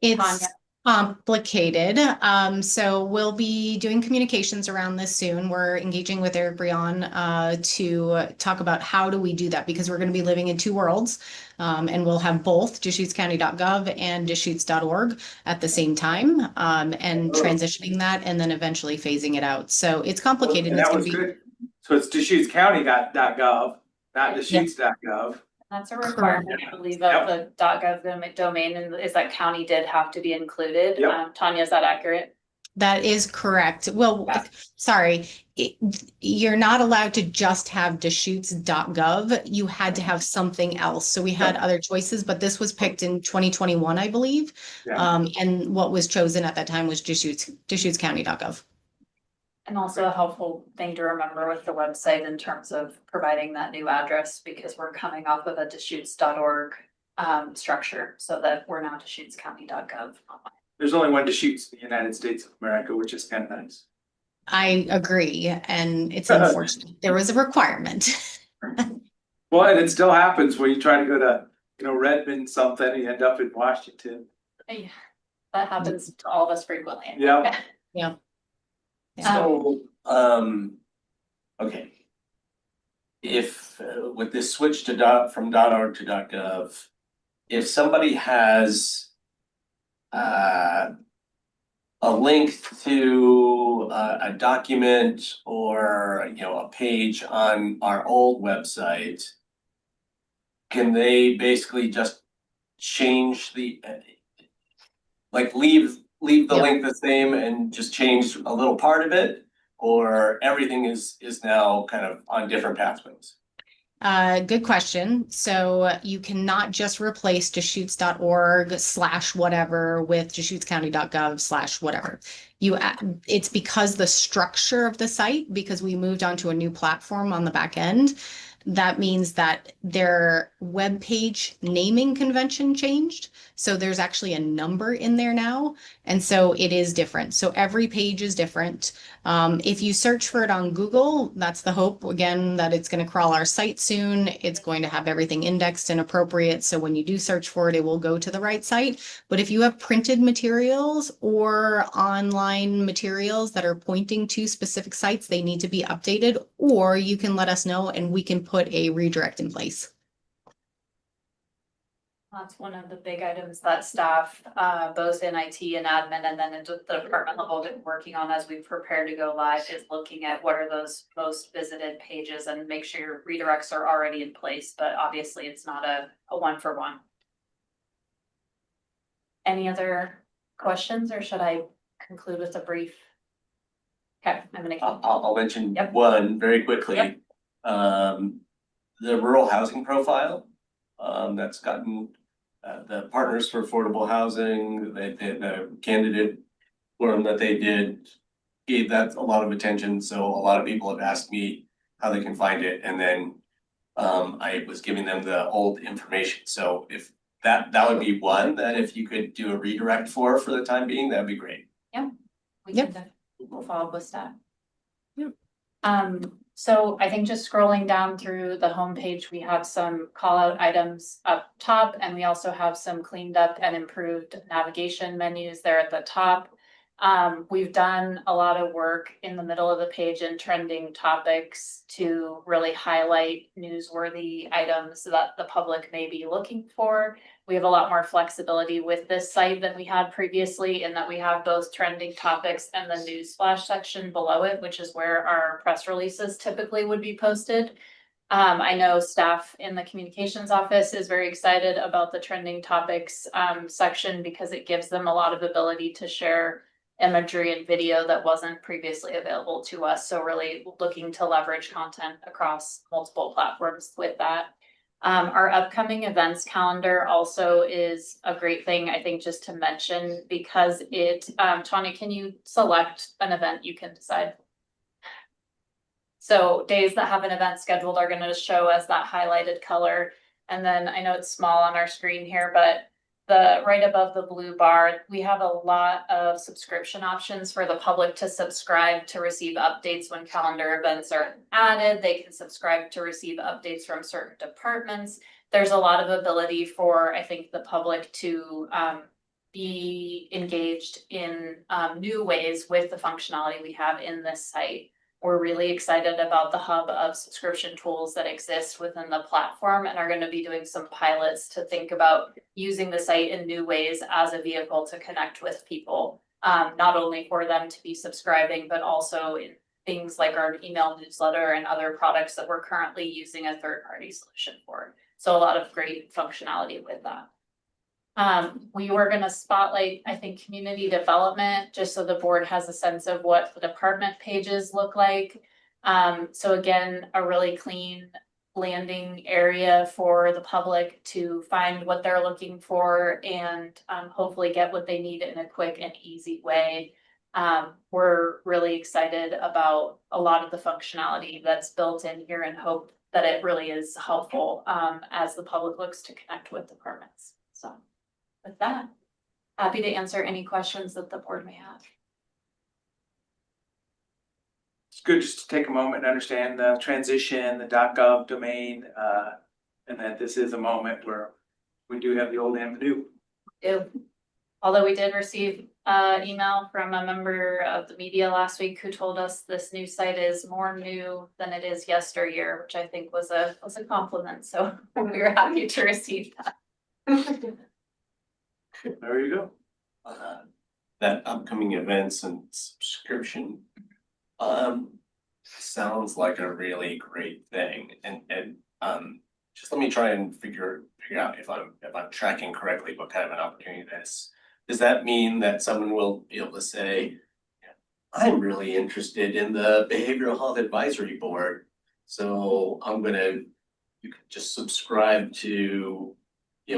It's Tanya. complicated. So we'll be doing communications around this soon. We're engaging with Eric Brion to talk about how do we do that, because we're going to be living in two worlds. And we'll have both DeschutesCounty.gov and Deschutes.org at the same time, and transitioning that and then eventually phasing it out. So it's complicated. And It's that going was to be good. So it's DeschutesCounty.gov, not Deschutes.gov. That's a requirement, I believe, of the .gov domain, and is that county did have to be included. Yep. Tanya, is that accurate? That is correct. Well, sorry, you're not allowed to just have Deschutes.gov. You had to have something else. So we had other choices, but this was picked in 2021, I believe. Yeah. And what was chosen at that time was DeschutesCounty.gov. And also a helpful thing to remember with the website in terms of providing that new address, because we're coming off of a Deschutes.org structure, so that we're now DeschutesCounty.gov. There's only one Deschutes in the United States of America, which is kind of nice. I agree, and it's unfortunate. There was a requirement. Well, and it still happens when you try to go to Redmond something, you end up in Washington. Yeah, that happens to all of us frequently. Yeah. Yeah. So, okay. If, with this switch to from .org to .gov, if somebody has a link to a document or, a page on our old website, can they basically just change leave the Yep. link the same and just change a little part of it? Or everything is now kind of on different pathways? Good question. So you cannot just replace Deschutes.org/whatever with DeschutesCounty.gov/whatever. It's because the structure of the site, because we moved on to a new platform on the back end. That means that their web page naming convention changed. So there's actually a number in there now. And so it is different. So every page is different. If you search for it on Google, that's the hope, again, that it's going to crawl our site soon. It's going to have everything indexed and appropriate. So when you do search for it, it will go to the right site. But if you have printed materials or online materials that are pointing to specific sites, they need to be updated, or you can let us know and we can put a redirect in place. That's one of the big items that staff, both in IT and admin, and then into the department level, been working on as we prepare to go live, is looking at what are those most visited pages and make sure your redirects are already in place, but obviously it's not a one-for-one. Any other questions, or should I conclude with a brief? Okay, I'm gonna. I'll mention Yep. one very quickly. Yep. The rural housing profile, that's gotten the Partners for Affordable Housing, the candidate forum that they did gave that a lot of attention. So a lot of people have asked me how they can find it, and then I was giving them the old information. So if that would be one that if you could do a redirect for the time being, that'd be great. We can we'll follow up with that. So I think just scrolling down through the homepage, we have some call out items up top, and we also have some cleaned up and improved navigation menus there at the top. We've done a lot of work in the middle of the page in trending topics to really highlight newsworthy items that the public may be looking for. We have a lot more flexibility with this site than we had previously, in that we have both trending topics and the news flash section below it, which is where our press releases typically would be posted. I know staff in the communications office is very excited about the trending topics section, because it gives them a lot of ability to share imagery and video that wasn't previously available to us. So really looking to leverage content across multiple platforms with that. Our upcoming events calendar also is a great thing, I think, just to mention, because it, Tanya, can you select an event you can decide? So days that have an event scheduled are going to show as that highlighted color. And then I know it's small on our screen here, but right above the blue bar, we have a lot of subscription options for the public to subscribe to receive updates when calendar events are added. They can subscribe to receive updates from certain departments. There's a lot of ability for, I think, the public to be engaged in new ways with the functionality we have in this site. We're really excited about the hub of subscription tools that exist within the platform, and are going to be doing some pilots to think about using the site in new ways as a vehicle to connect with people, not only for them to be subscribing, but also in things like our email newsletter and other products that we're currently using a third-party solution for. So a lot of great functionality with that. We were going to spotlight, I think, community development, just so the board has a sense of what the department pages look like. So again, a really clean landing area for the public to find what they're looking for, and hopefully get what they need in a quick and easy way. We're really excited about a lot of the functionality that's built in here, and hope that it really is helpful as the public looks to connect with departments. So with that, happy to answer any questions that the board may have. It's good just to take a moment and understand the transition, the .gov domain, and that this is a moment where We do have the old Amadoo. do. Although we did receive email from a member of the media last week who told us this new site is more new than it is yesteryear, which I think was a compliment. So we were happy to receive that. There you go. That upcoming events and subscription, sounds like a really great thing, and just let me try and figure out if I'm tracking correctly what kind of an opportunity this. Does that mean that someone will be able to say, I'm really interested in the Behavioral Health Advisory Board, so you could just subscribe to,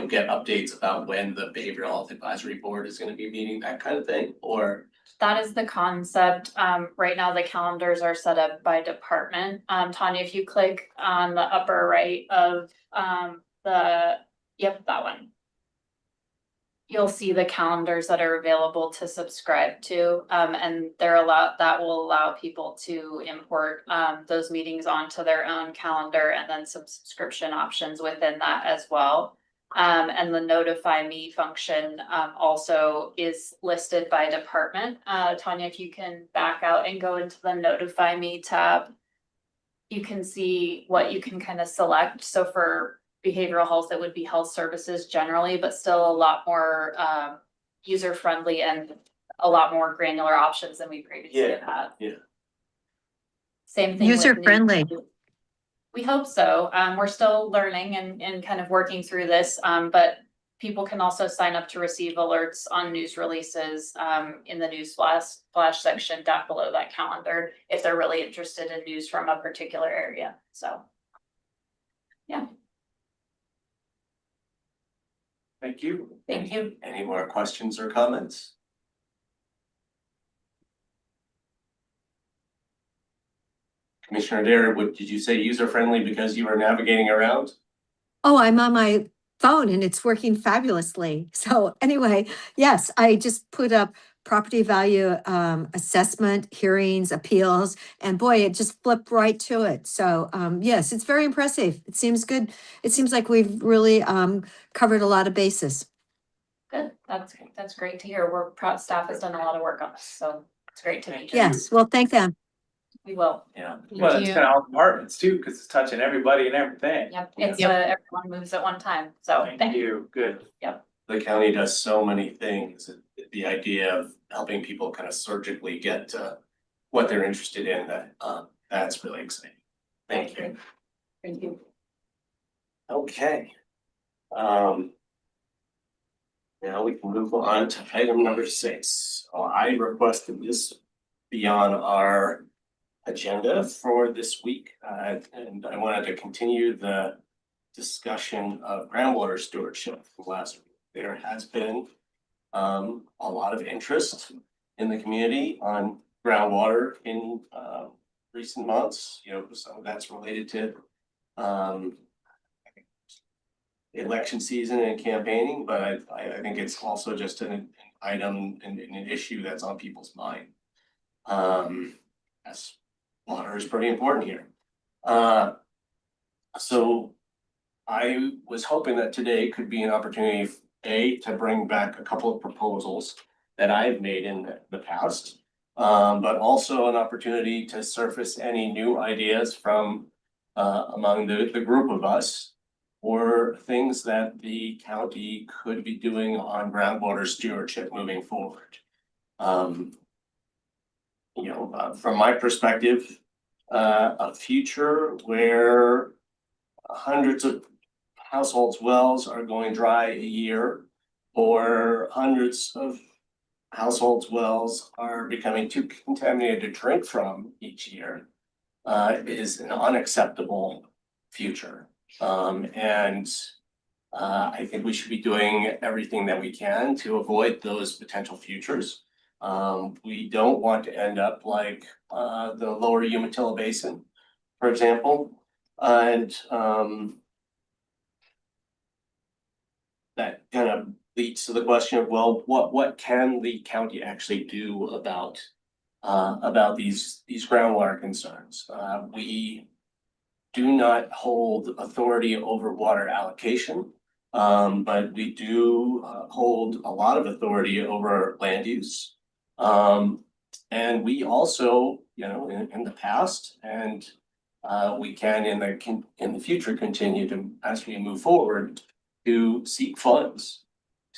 get updates about when the Behavioral Health Advisory Board is gonna be meeting, that kind of thing, or? That is the concept. Right now the calendars are set up by department. Tanya, if you click on the upper right of that one. You'll see the calendars that are available to subscribe to, and that will allow people to import those meetings onto their own calendar, and then some subscription options within that as well. And the notify me function also is listed by department. Tanya, if you can back out and go into the notify me tab, you can see what you can kind of select. So for behavioral health, it would be health services generally, but still a lot more user friendly and a lot more granular options than we previously have had. Yeah. Same thing. User with friendly. We hope so. We're still learning and kind of working through this, but people can also sign up to receive alerts on news releases in the news flash section down below that calendar if they're really interested in news from a particular area. So, yeah. Thank you. Thank you. Any more questions or comments? Commissioner Dare, did you say user friendly because you were navigating around? Oh, I'm on my phone and it's working fabulously. So anyway, yes, I just put up property value assessment, hearings, appeals, and boy, it just flipped right to it. So yes, it's very impressive. It seems good. It seems like we've really covered a lot of bases. Good. That's great to hear. We're proud staff has done a lot of work on this, so it's great to meet you. Yes, well, thank them. We will. Yeah. Well, it's kind of all departments too, because it's touching everybody and everything. Yep. It's everyone moves at one time. So Thank you. Good. The county does so many things. The idea of helping people kind of surgically get to what they're interested in, that's really exciting. Thank you. Thank you. Okay. Now we can move on to item number 6. I requested this be on our agenda for this week, and I wanted to continue the discussion of groundwater stewardship from last week. There has been a lot of interest in the community on groundwater in recent months. Some of that's related to election season and campaigning, but I think it's also just an item and an issue that's on people's mind. As water is pretty important here. So I was hoping that today could be an opportunity, to bring back a couple of proposals that I've made in the past, but also an opportunity to surface any new ideas from among the group of us, or things that the county could be doing on groundwater stewardship moving forward. From my perspective, a future where hundreds of households' wells are going dry a year, or hundreds of households' wells are becoming too contaminated to drink from each year, is an unacceptable future. I think we should be doing everything that we can to avoid those potential futures. We don't want to end up like the lower Umatilla Basin, for example, and that kind of leads to the question of, well, what can the county actually do about these groundwater concerns? We do not hold authority over water allocation. But we do hold a lot of authority over land use. And we also, you know, in the past and we can in the future continue to, as we move forward, to seek funds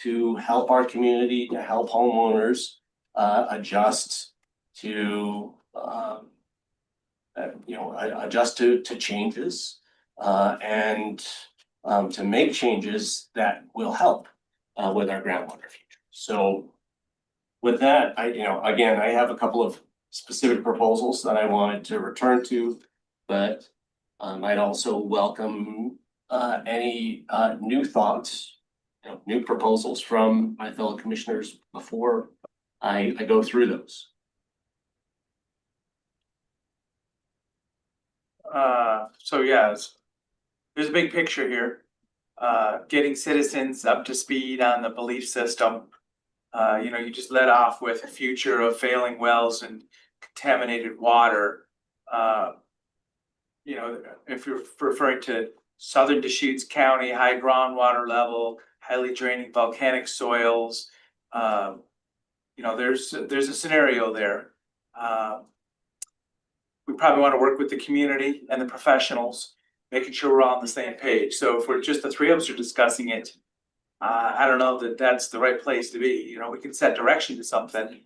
to help our community, to help homeowners adjust to adjust to changes and to make changes that will help with our groundwater future. So with that, again, I have a couple of specific proposals that I wanted to return to, but I'd also welcome any new thoughts, new proposals from my fellow commissioners before I go through those. So yes, there's a big picture here. Getting citizens up to speed on the belief system. You just let off with a future of failing wells and contaminated water. If you're referring to southern Deschutes County, high groundwater level, highly draining volcanic soils, there's a scenario there. We probably want to work with the community and the professionals, making sure we're all on the same page. So if we're just the three of us are discussing it, I don't know that that's the right place to be. We can set direction to something.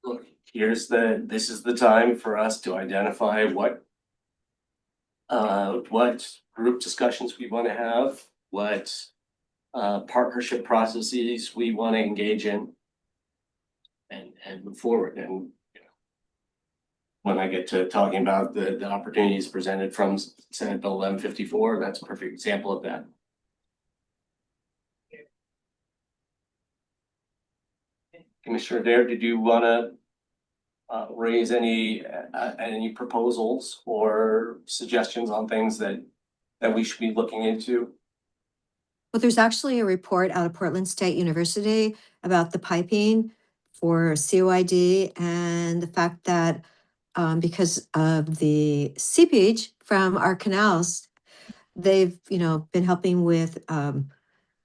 Look, this is the time for us to identify what group discussions we want to have, what partnership processes we want to engage in and move forward. And when I get to talking about the opportunities presented from Senate Bill 1154, that's a perfect example of that. Commissioner Dare, did you want to raise any proposals or suggestions on things that we should be looking into? Well, there's actually a report out of Portland State University about the piping for COID and the fact that because of the seepage from our canals, they've, been helping with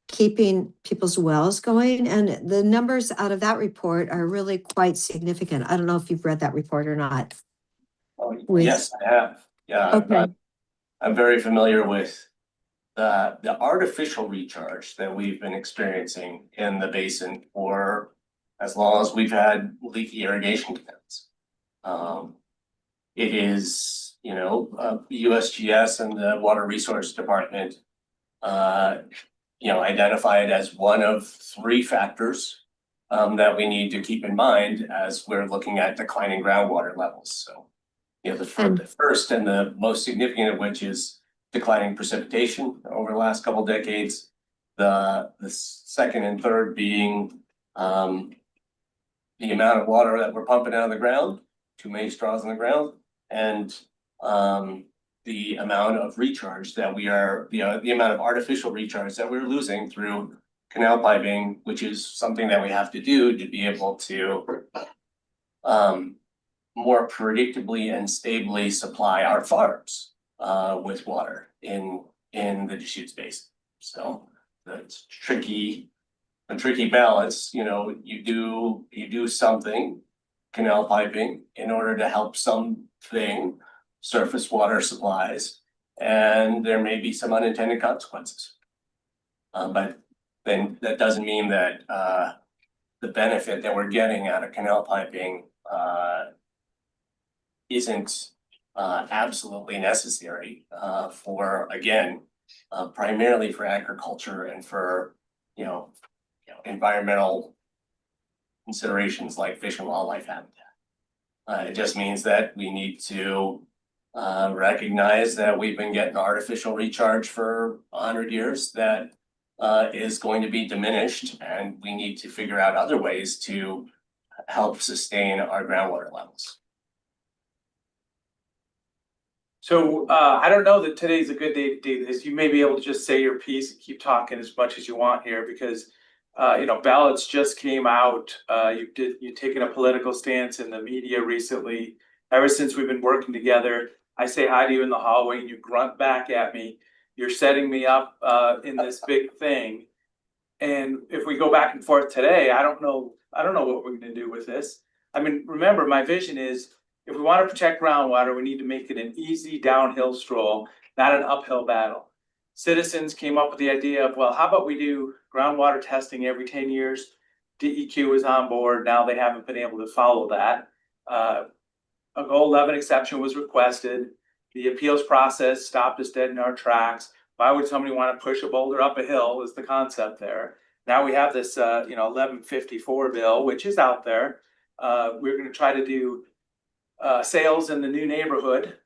keeping people's wells going. And the numbers out of that report are really quite significant. I don't know if you've read that report or not. Yes, I have. Yeah, Okay. I'm very familiar with the artificial recharge that we've been experiencing in the basin for as long as we've had leaky irrigation canals. It is, USGS and the Water Resource Department, identify it as one of three factors that we need to keep in mind as we're looking at declining groundwater levels. So, the first and the most significant of which is declining precipitation over the last couple of decades. The second and third being the amount of water that we're pumping out of the ground, too many straws in the ground, and the amount of recharge that we are, the amount of artificial recharge that we're losing through canal piping, which is something that we have to do to be able to more predictably and stably supply our farms with water in the Deschutes Basin. So that's a tricky balance. You do something, canal piping, in order to help something, surface water supplies, and there may be some unintended consequences. But then that doesn't mean that the benefit that we're getting out of canal piping isn't absolutely necessary for, again, primarily for agriculture and for environmental considerations like fish and wildlife habitat. It just means that we need to recognize that we've been getting artificial recharge for 100 years that is going to be diminished, and we need to figure out other ways to help sustain our groundwater levels. So I don't know that today's a good day to do this. You may be able to just say your piece and keep talking as much as you want here, because ballots just came out. You've taken a political stance in the media recently. Ever since we've been working together, I say hi to you in the hallway and you grunt back at me. you're setting me up in this big thing. And if we go back and forth today, I don't know what we're gonna do with this. I mean, remember, my vision is if we want to protect groundwater, we need to make it an easy downhill stroll, not an uphill battle. Citizens came up with the idea of, well, how about we do groundwater testing every 10 years? DEQ is on board. Now they haven't been able to follow that. A goal 11 exception was requested. The appeals process stopped us dead in our tracks. Why would somebody want to push a boulder up a hill is the concept there. Now we have this, 1154 bill, which is out there. We're going to try to do sales in the new neighborhood.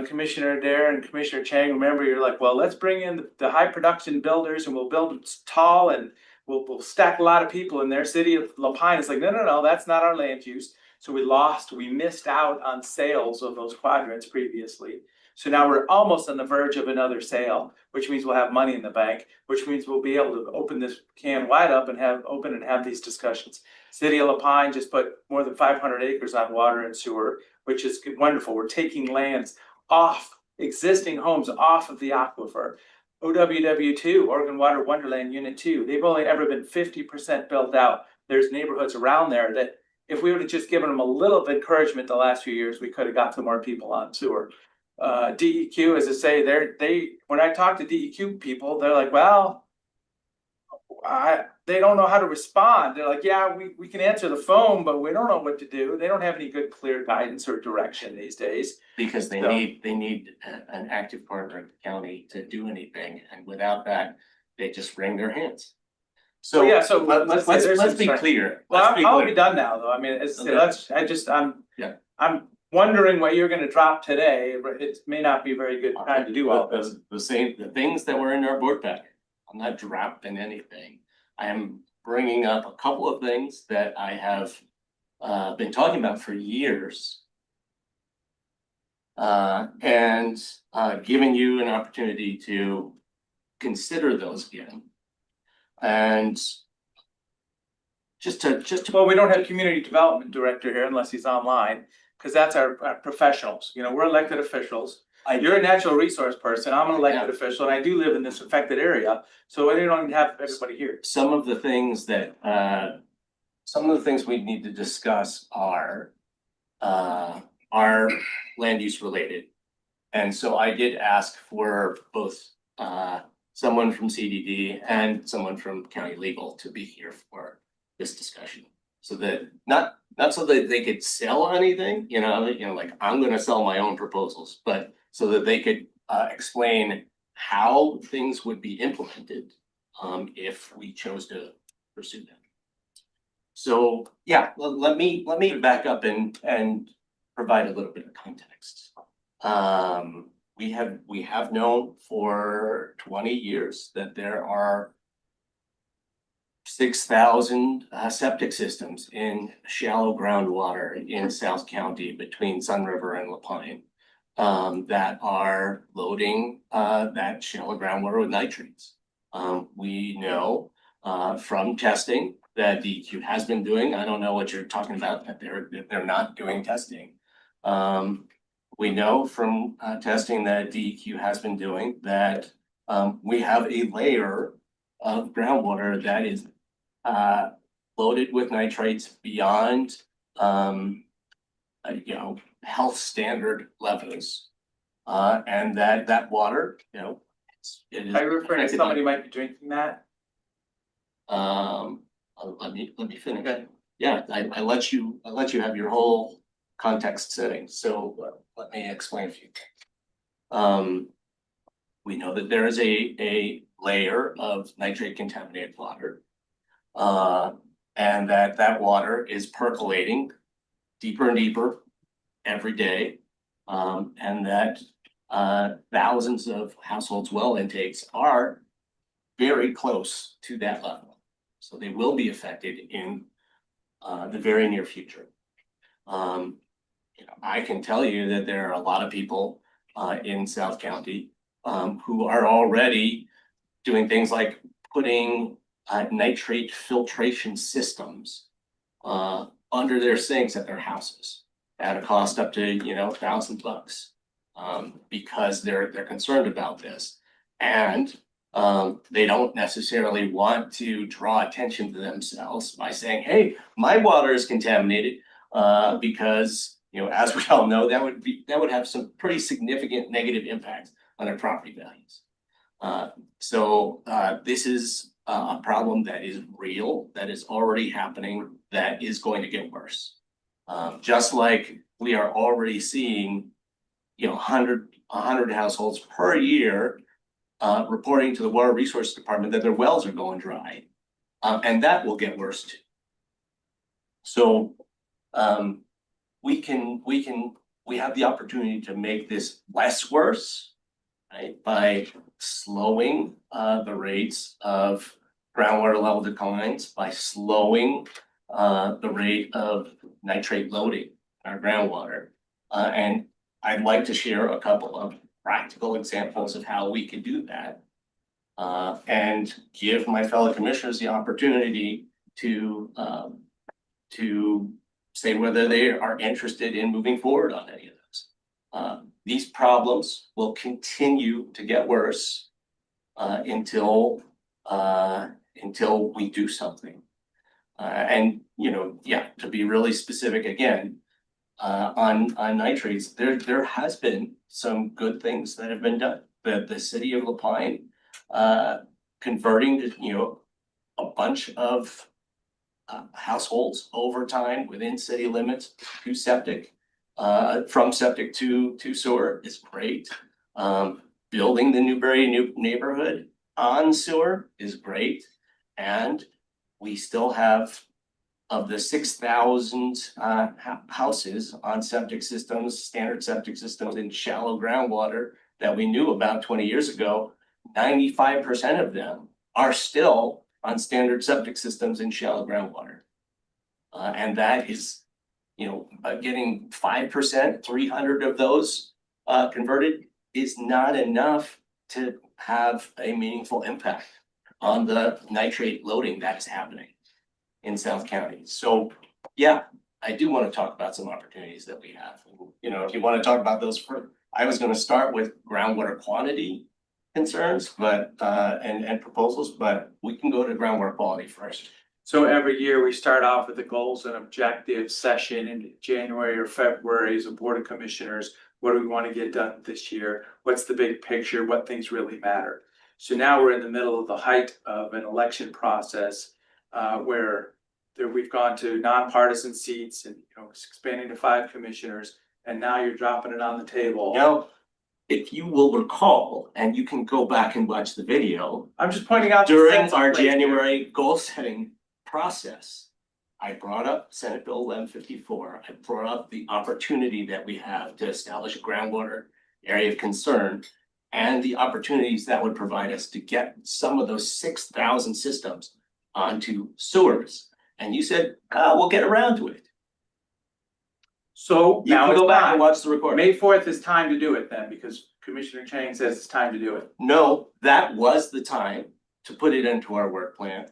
Commissioner Dare and Commissioner Chang, remember, you're like, well, let's bring in the high production builders and we'll build it tall and we'll stack a lot of people in there. City of La Pine is like, no, that's not our land use. So we missed out on sales of those quadrants previously. So now we're almost on the verge of another sale, which means we'll have money in the bank, which means we'll be able to open this can wide up and have these discussions. City of La Pine just put more than 500 acres on water and sewer, which is wonderful. We're taking lands off existing homes off of the aquifer. OWW2, Oregon Water Wonderland Unit 2, they've only ever been 50% built out. There's neighborhoods around there that if we would have just given them a little of encouragement the last few years, we could have got to more people on sewer. DEQ, as I say, when I talk to DEQ people, they're like, well, they don't know how to respond. They're like, yeah, we can answer the phone, but we don't know what to do. They don't have any good clear guidance or direction these days. Because they need an active partner in the county to do anything, and without that, they just wring their hands. So yeah, so let's be clear. Well, I'll be done now, though. I mean, I'm wondering what you're gonna drop today. It may not be a very good time to do all this. The things that were in our board packet. I'm not dropping anything. I am bringing up a couple of things that I have been talking about for years. And giving you an opportunity to consider those again. And Well, we don't have community development director here unless he's online, because that's our professionals. We're elected officials. You're a natural resource person. I'm an elected official, and I do live in this affected area. So we don't have everybody here. some of the things we need to discuss are land use related. And so I did ask for both someone from CDD and someone from county legal to be here for this discussion. So that not so that they could sell anything, like I'm gonna sell my own proposals, but so that they could explain how things would be implemented if we chose to pursue them. So yeah, let me back up and provide a little bit of context. We have known for 20 years that there are 6,000 septic systems in shallow groundwater in South County between Sun River and La Pine that are loading that shallow groundwater with nitrates. We know from testing that DEQ has been doing. I don't know what you're talking about, that they're not doing testing. We know from testing that DEQ has been doing that we have a layer of groundwater that is loaded with nitrates beyond health standard levels. And that water, it is. Are you referring to somebody might be drinking that? Let me finish. Yeah, I let you have your whole context setting, so let me explain a few things. We know that there is a layer of nitrate contaminated water. And that water is percolating deeper and deeper every day. And that thousands of households' well intakes are very close to that level. So they will be affected in the very near future. I can tell you that there are a lot of people in South County who are already doing things like putting nitrate filtration systems under their sinks at their houses at a cost up to $1,000 because they're concerned about this. And they don't necessarily want to draw attention to themselves by saying, hey, my water is contaminated. Because, you know, as we all know, that would have some pretty significant negative impacts on their property values. So this is a problem that is real, that is already happening, that is going to get worse. Just like we are already seeing, you know, 100 households per year reporting to the Water Resources Department that their wells are going dry. And that will get worse too. So we have the opportunity to make this less worse, right? By slowing the rates of groundwater level declines, by slowing the rate of nitrate loading in our groundwater. And I'd like to share a couple of practical examples of how we can do that. And give my fellow commissioners the opportunity to say whether they are interested in moving forward on any of those. These problems will continue to get worse until we do something. And, you know, yeah, to be really specific again, on nitrates, there has been some good things that have been done. The city of La Pine converting to, you know, a bunch of households over time within city limits to septic, from septic to sewer is great. Building the Newberry new neighborhood on sewer is great. And we still have, of the 6,000 houses on septic systems, standard septic systems in shallow groundwater that we knew about 20 years ago, 95% of them are still on standard septic systems in shallow groundwater. And that is, you know, getting 5%, 300 of those converted is not enough to have a meaningful impact on the nitrate loading that is happening in South County. So yeah, I do want to talk about some opportunities that we have. You know, if you want to talk about those I was going to start with groundwater quantity concerns, but and proposals, but we can go to groundwater quality first. So every year we start off with the goals and objectives session in January or February as a board of commissioners. What do we want to get done this year? What's the big picture? What things really matter? So now we're in the middle of the height of an election process where we've gone to nonpartisan seats and, you know, expanding to 5 commissioners, and now you're dropping it on the table. Now, if you will recall, and you can go back and watch the video. I'm just pointing out during our January goal setting process, I brought up Senate Bill 1154. I brought up the opportunity that we have to establish a groundwater area of concern and the opportunities that would provide us to get some of those 6,000 systems onto sewers. And you said, we'll get around to it. So You now can it's go back and time. watch the recording. May 4th is time to do it then, because Commissioner Chang says it's time to do it. No, that was the time to put it into our work plan.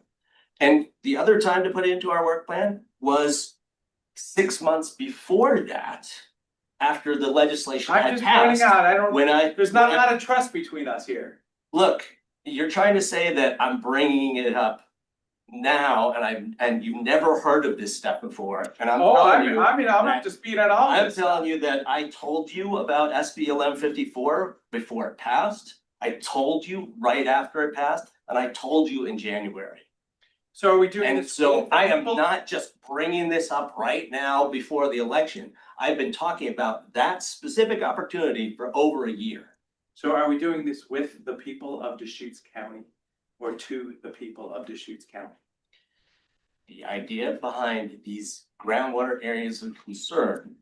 And the other time to put it into our work plan was 6 months before that, after the legislation I'm had just pointing passed. out, there's not a lot of trust between us here. Look, you're trying to say that I'm bringing it up now, and you never heard of this stuff before, and I'm telling you. I'm up to speed on all I'm this. telling you that I told you about SB 1154 before it passed. I told you right after it passed, and I told you in January. So are we doing And this? so I am not just bringing this up right now before the election. I've been talking about that specific opportunity for over a year. So are we doing this with the people of Deschutes County or to the people of Deschutes County? The idea behind these groundwater areas of concern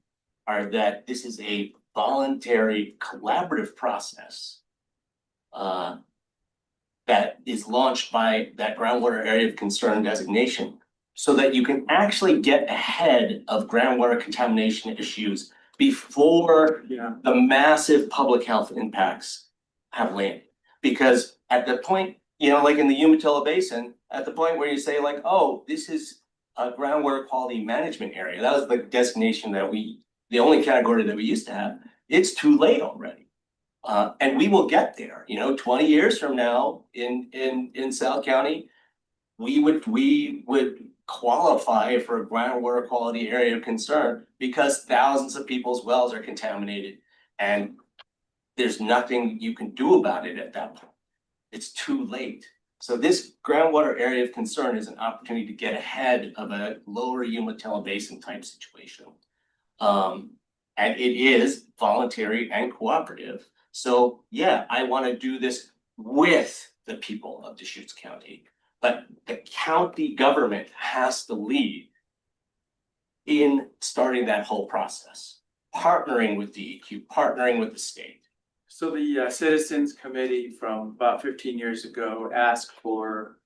are that this is a voluntary collaborative process that is launched by that groundwater area of concern designation, so that you can actually get ahead of groundwater contamination issues before the massive public health impacts have landed. Because at the point, you know, like in the Umatilla Basin, at the point where you say like, oh, this is a groundwater quality management area, that was the designation that the only category that we used to have, it's too late already. And we will get there, 20 years from now in South County. We would qualify for a groundwater quality area of concern because thousands of people's wells are contaminated. And there's nothing you can do about it at that point. It's too late. So this groundwater area of concern is an opportunity to get ahead of a lower Umatilla Basin type situation. And it is voluntary and cooperative. So yeah, I want to do this with the people of Deschutes County, but the county government has to lead in starting that whole process, partnering with DEQ, partnering with the state. So the Citizens Committee from about 15 years ago asked for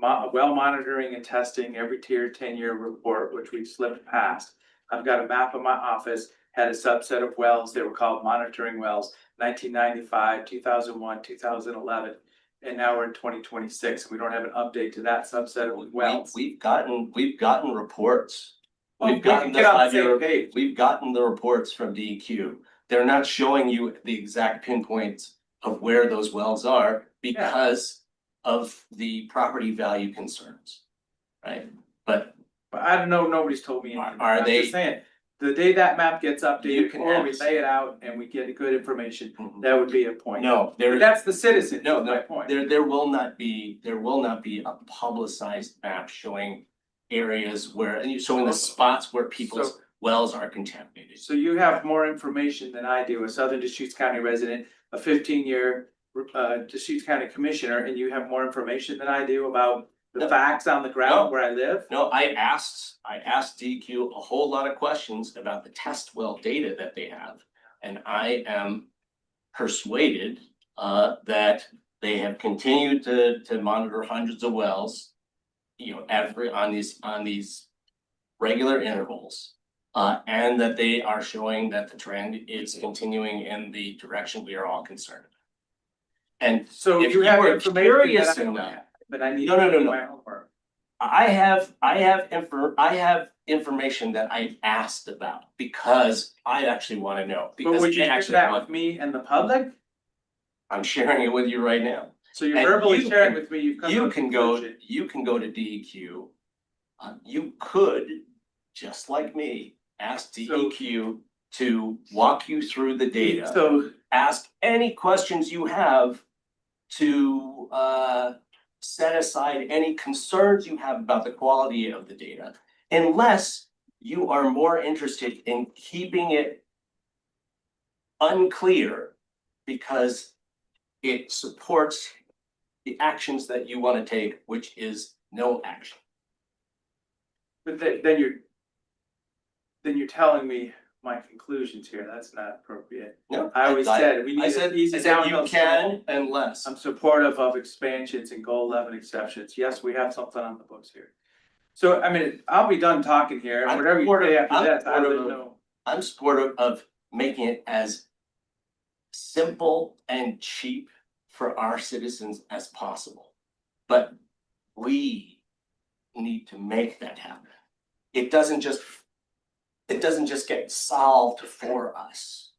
well monitoring and testing every tier 10-year report, which we slipped past. I've got a map in my office, had a subset of wells, they were called monitoring wells, 1995, 2001, 2011. And now we're in 2026, and we don't have an update to that subset of wells. We've gotten reports. Well, We've gotten we can get on the same 5-year page. We've gotten the reports from DEQ. They're not showing you the exact pinpoints of where those wells are because of the property value concerns, right? But I don't know, nobody's told me anything. Are I'm they- just saying, the day that map gets You updated, can or we ask. lay it out and we get good information, Mhm. that would be a point. no, But that's the citizen, No, is my point. there will not be a publicized map showing areas where, and you're showing the spots where people's So- wells are contaminated. So you have more information than I do, a Southern Deschutes County resident, a 15-year Deschutes County commissioner, and you have more information than I do about the No. facts on the ground No. where I live? No, I asked DEQ a whole lot of questions about the test well data that they have. And I am persuaded that they have continued to monitor hundreds of wells. On these regular intervals. And that they are showing that the trend is continuing in the direction we are all concerned. And So if you have were information curious that I don't enough, have, but I need No, no, to no, do no. my homework. I have information that I asked about because I actually want to know. But Because would you I share actually that want, with me and the public? I'm sharing it with you right now. So you're And verbally you sharing can- with me, you've come to You a can go conclusion. to DEQ. You could, just like me, ask DEQ to walk you through the data. So Ask any questions you have to set aside any concerns you have about the quality of the data. Unless you are more interested in keeping it unclear because it supports the actions that you want to take, which is no action. But then you're telling me my conclusions here, that's not appropriate. No, I always said, we I need said, an easy I said downhill you can slope. unless. I'm supportive of expansions and goal 11 exceptions. Yes, we have something on the books here. So, I mean, I'll be done talking here, and I'm whatever you supportive- say after I'm that, I supportive don't of- know. I'm supportive of making it as simple and cheap for our citizens as possible. But we need to make that happen. It doesn't just get solved for us.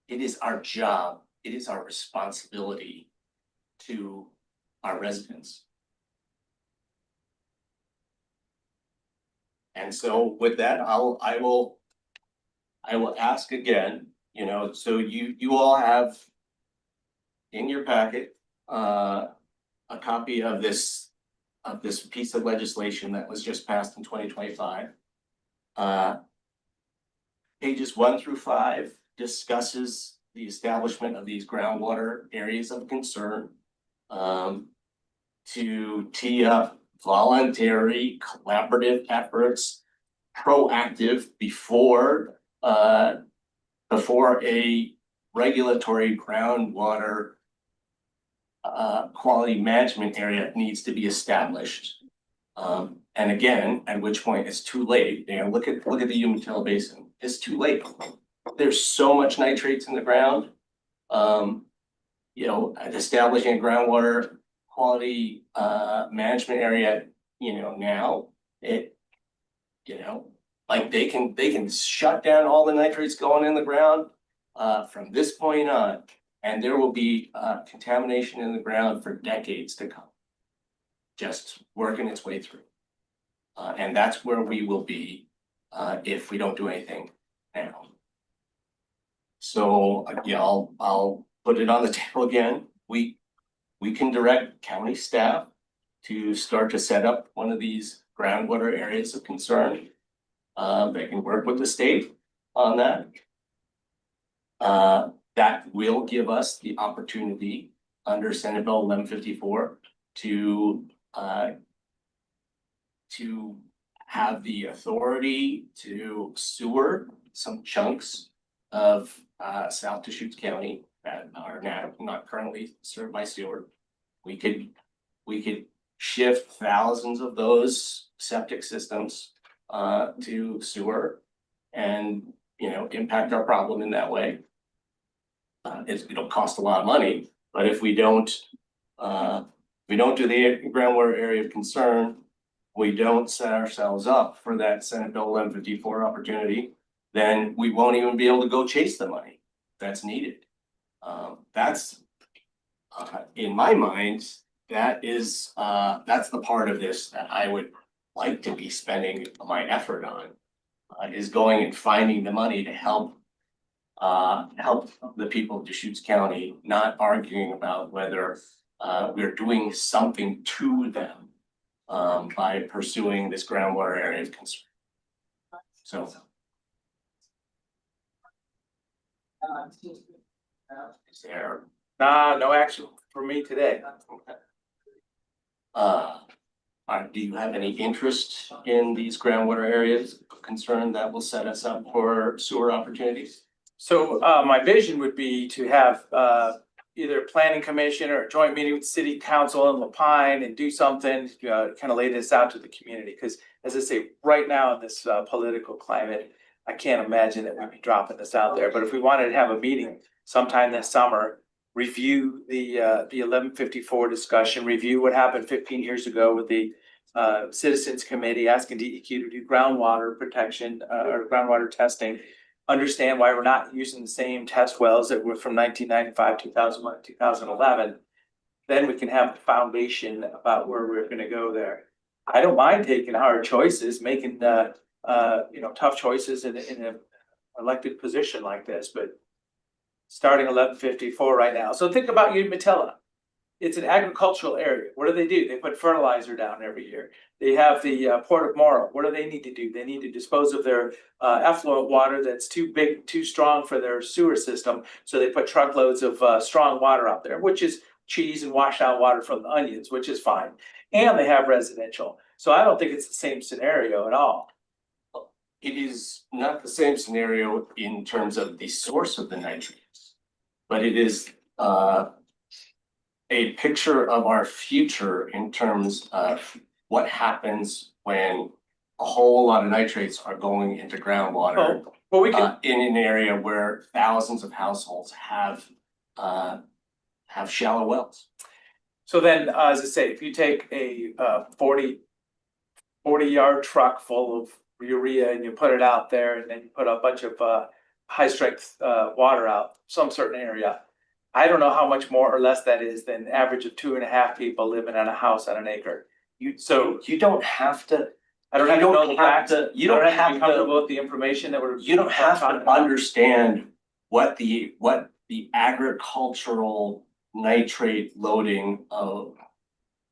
It is our job, it is our responsibility to our residents. And so with that, I will ask again, so you all have in your packet, a copy of this piece of legislation that was just passed in 2025. Pages 1 through 5 discusses the establishment of these groundwater areas of concern. To tee up voluntary collaborative efforts, proactive before a regulatory groundwater quality management area needs to be established. And again, at which point it's too late. Look at the Umatilla Basin. It's too late. There's so much nitrates in the ground. Establishing a groundwater quality management area, now like they can shut down all the nitrates going in the ground from this point on, and there will be contamination in the ground for decades to come. Just working its way through. And that's where we will be if we don't do anything now. So, yeah, I'll put it on the table again. We can direct county staff to start to set up one of these groundwater areas of concern. They can work with the state on that. That will give us the opportunity under Senate Bill 1154 to have the authority to sewer some chunks of South Deschutes County that are not currently served by sewer. We could shift thousands of those septic systems to sewer and, you know, impact our problem in that way. It'll cost a lot of money, but if we don't do the groundwater area of concern, we don't set ourselves up for that Senate Bill 1154 opportunity, then we won't even be able to go chase the money that's needed. That's in my mind, that's the part of this that I would like to be spending my effort on, is going and finding the money to help the people of Deschutes County, not arguing about whether we're doing something to them by pursuing this groundwater area of concern. So. Is there? No action for me today. Do you have any interest in these groundwater areas of concern that will set us up for sewer opportunities? So my vision would be to have either a planning commission or a joint meeting with city council in Lapine and do something, kind of lay this out to the community. Because as I say, right now in this political climate, I can't imagine that we'd be dropping this out there. But if we wanted to have a meeting sometime this summer, review the 1154 discussion, review what happened 15 years ago with the Citizens Committee asking DEQ to do groundwater protection or groundwater testing, understand why we're not using the same test wells that were from 1995, 2001, 2011, then we can have the foundation about where we're gonna go there. I don't mind taking hard choices, making tough choices in an elected position like this, but starting 1154 right now. So think about Umatilla. It's an agricultural area. What do? They put fertilizer down every year. They have the Port of Morrow. What do they need to do? They need to dispose of their effluent water that's too big, too strong for their sewer system. So they put truckloads of strong water out there, which is cheese and washed out water from the onions, which is fine. And they have residential. So I don't think it's the same scenario at all. It is not the same scenario in terms of the source of the nitrates, but it is a picture of our future in terms of what happens when a whole lot of nitrates are going into groundwater in an area where thousands of households have shallow wells. So then, as I say, if you take a 40-yard truck full of urea and you put it out there and then you put a bunch of high strength water out some certain area, I don't know how much more or less that is than average of 2.5 people living in a house on an acre. You don't have to. I don't have to know the facts. You don't have to be comfortable with the information that we're. You don't have to understand what the agricultural nitrate loading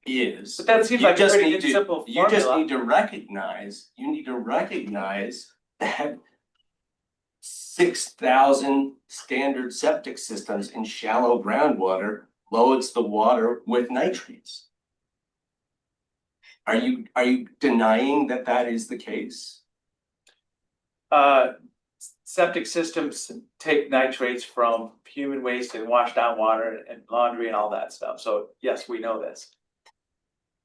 is. But that seems like a pretty simple You just formula. need to recognize that 6,000 standard septic systems in shallow groundwater loads the water with nitrates. Are you denying that is the case? Septic systems take nitrates from human waste and washed down water and laundry and all that stuff. So yes, we know this.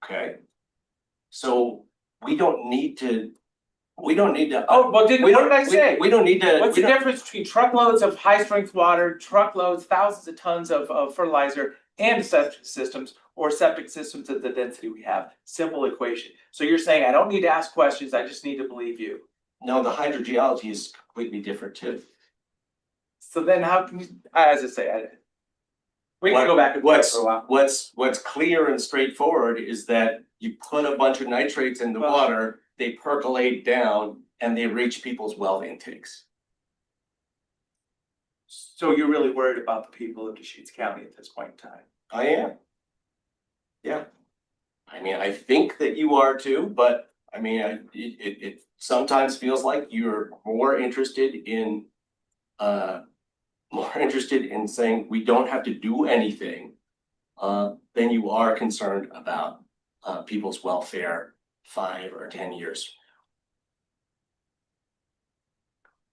Okay. So we don't need to. Oh, well, what did I say? We don't need to. What's the difference between truckloads of high strength water, truckloads, thousands of tons of fertilizer and septic systems, or septic systems at the density we have? Simple equation. So you're saying I don't need to ask questions, I just need to believe you. No, the hydrogeology is completely different too. So then how can you, as I say, we can go back and forth for a while. What's clear and straightforward is that you put a bunch of nitrates in the Well- water, they percolate down and they reach people's well intakes. So you're really worried about the people of Deschutes County at this point in time? I am. Yeah. I mean, I think that you are too, but I mean, it sometimes feels like you're more interested in saying we don't have to do anything than you are concerned about people's welfare 5 or 10 years.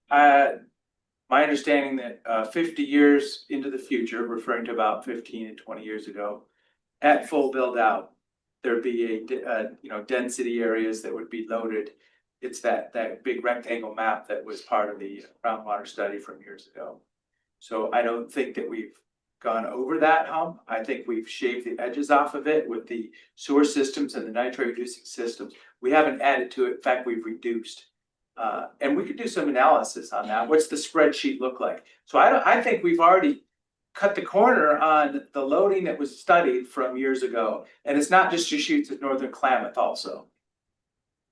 My understanding that 50 years into the future, referring to about 15 and 20 years ago, at full build out, there'd be a density areas that would be loaded. It's that big rectangle map that was part of the groundwater study from years ago. So I don't think that we've gone over that hump. I think we've shaved the edges off of it with the sewer systems and the nitrate reducing systems. We haven't added to it. In fact, we've reduced. And we could do some analysis on that. What's the spreadsheet look like? So I think we've already cut the corner on the loading that was studied from years ago. And it's not just Deschutes, it's Northern Klamath also.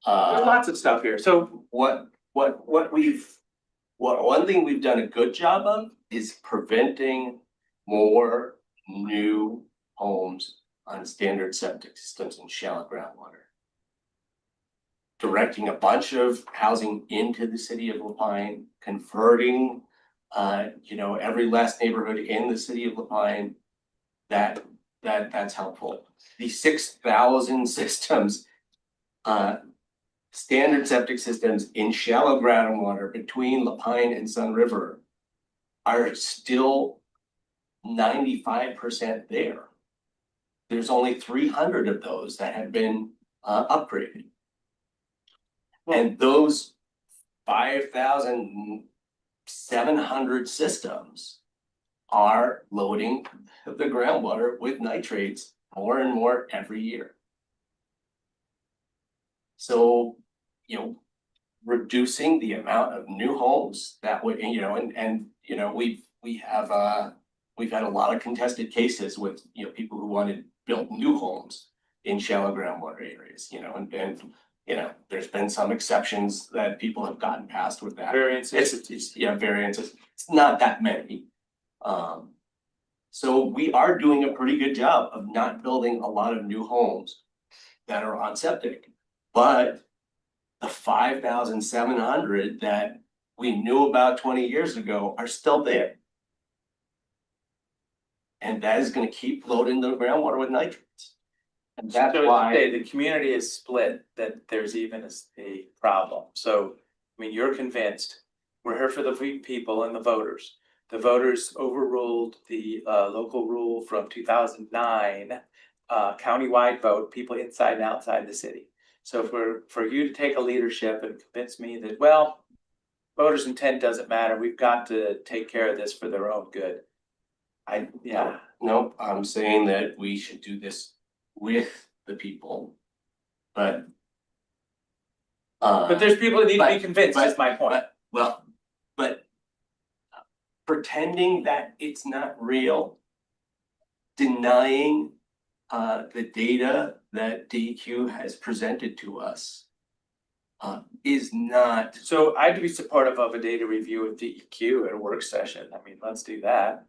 There's lots of stuff here. So One thing we've done a good job of is preventing more new homes on standard septic systems and shallow groundwater. Directing a bunch of housing into the city of La Pine, converting, every last neighborhood in the city of La Pine. That's helpful. The 6,000 systems, standard septic systems in shallow groundwater between La Pine and Sun River are still 95% there. There's only 300 of those that have been upgraded. And those 5,700 systems are loading the groundwater with nitrates more and more every year. So, reducing the amount of new homes that would, we've had a lot of contested cases with, people who wanted to build new homes in shallow groundwater areas, and there's been some exceptions that people have gotten past with that. variances. Variances. It's not that many. So we are doing a pretty good job of not building a lot of new homes that are on septic. But the 5,700 that we knew about 20 years ago are still there. And that is gonna keep loading the groundwater with nitrates. And that's So why. the community is split, that there's even a problem. So, I mean, you're convinced, we're here for the people and the voters. The voters overruled the local rule from 2009, countywide vote, people inside and outside the city. So for you to take a leadership and convince me that, well, voters' intent doesn't matter, we've got to take care of this for their own good. Nope, I'm saying that we should do this with the people, but. But there's people that need to be but- convinced, is my point. But pretending that it's not real, denying the data that DEQ has presented to us is not. So I'd be supportive of a data review with DEQ at a work session. I mean, let's do that.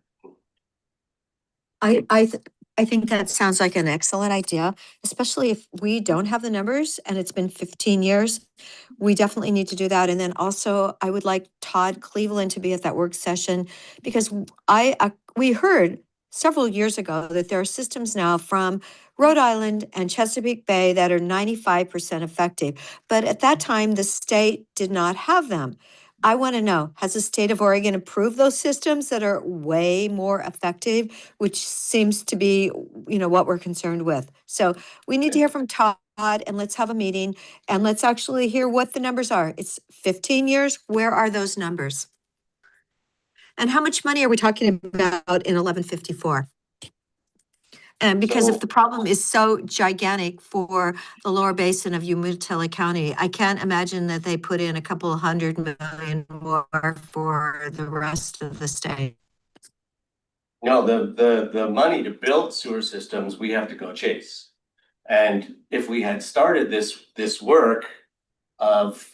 I think that sounds like an excellent idea, especially if we don't have the numbers and it's been 15 years. We definitely need to do that. And then also I would like Todd Cleveland to be at that work session because we heard several years ago that there are systems now from Rhode Island and Chesapeake Bay that are 95% effective. But at that time, the state did not have them. I want to know, has the state of Oregon approved those systems that are way more effective, which seems to be, what we're concerned with. So we need to hear from Todd and let's have a meeting and let's actually hear what the numbers are. It's 15 years. Where are those numbers? And how much money are we talking about in 1154? And because So- if the problem is so gigantic for the lower basin of Umatilla County, I can't imagine that they put in a couple $100 million more for the rest of the state. No, the money to build sewer systems, we have to go chase. And if we had started this work of,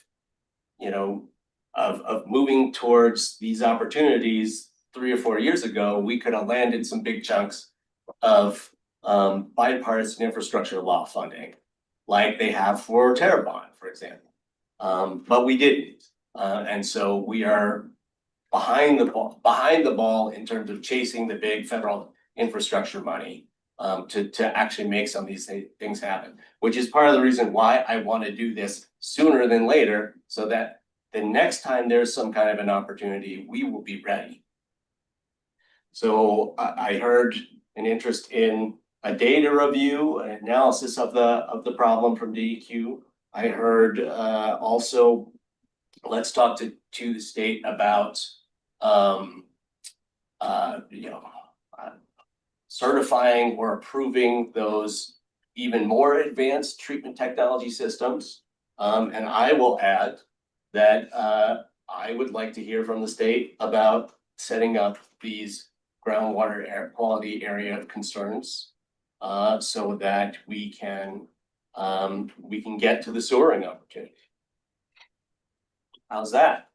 you know, of moving towards these opportunities 3 or 4 years ago, we could have landed some big chunks of bipartisan infrastructure law funding, like they have for Terrebonne, for example. But we didn't. And so we are behind the ball in terms of chasing the big federal infrastructure money to actually make some of these things happen, which is part of the reason why I want to do this sooner than later, so that the next time there's some kind of an opportunity, we will be ready. So I heard an interest in a data review, an analysis of the problem from DEQ. I heard also, let's talk to the state about certifying or approving those even more advanced treatment technology systems. And I will add that I would like to hear from the state about setting up these groundwater air quality area of concerns so that we can get to the sewering opportunity. How's that?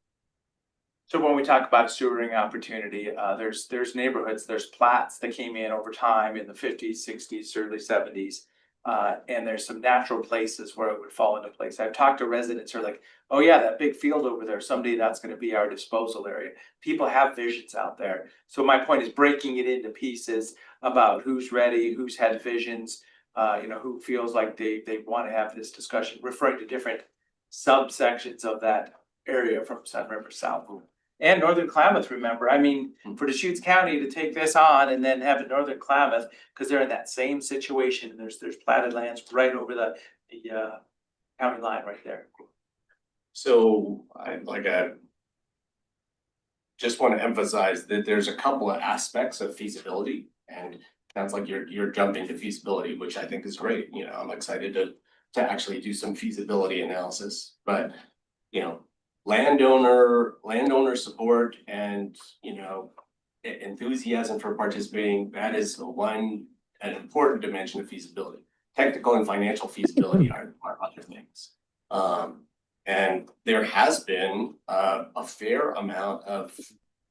So when we talk about a sewering opportunity, there's neighborhoods, there's plats that came in over time in the 50s, 60s, early 70s. And there's some natural places where it would fall into place. I've talked to residents who are like, oh yeah, that big field over there, someday that's gonna be our disposal area. People have visions out there. So my point is breaking it into pieces about who's ready, who's had visions, who feels like they wanna have this discussion, referring to different subsections of that area from Sun River South. And Northern Klamath, remember, I mean, for Deschutes County to take this on and then have a Northern Klamath, because they're in that same situation, there's platted lands right over the county line right there. So I just want to emphasize that there's a couple of aspects of feasibility, and sounds like you're jumping to feasibility, which I think is great. You know, I'm excited to actually do some feasibility analysis, but landowner support and enthusiasm for participating, that is an important dimension of feasibility. Technical and financial feasibility are other things. And there has been a fair amount of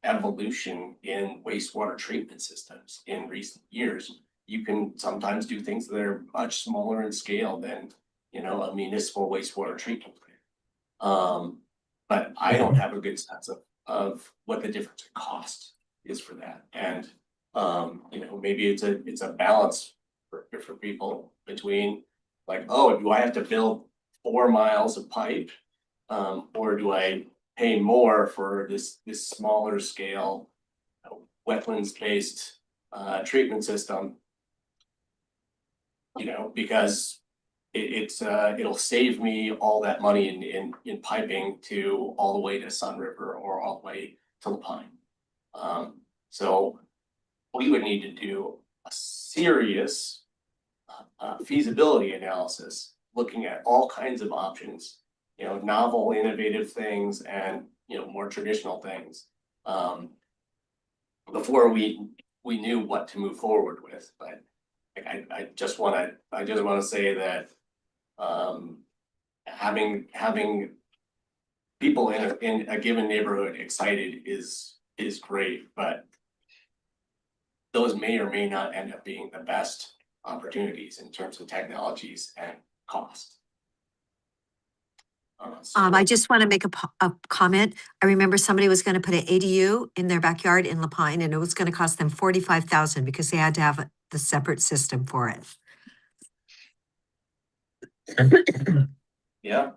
evolution in wastewater treatment systems in recent years. You can sometimes do things that are much smaller in scale than a municipal wastewater treatment plant. But I don't have a good sense of what the difference in cost is for that. And maybe it's a balance for people between like, oh, do I have to build 4 miles of pipe? Or do I pay more for this smaller scale wetlands based treatment system? Because it'll save me all that money in piping to all the way to Sun River or all the way to Lapine. So we would need to do a serious feasibility analysis, looking at all kinds of options, novel, innovative things and more traditional things, before we knew what to move forward with. But I just want to say that having people in a given neighborhood excited is great, but those may or may not end up being the best opportunities in terms of technologies and cost. I just want to make a comment. I remember somebody was going to put an ADU in their backyard in Lapine, and it was going to cost them $45,000 because they had to have the separate system for it. Yeah.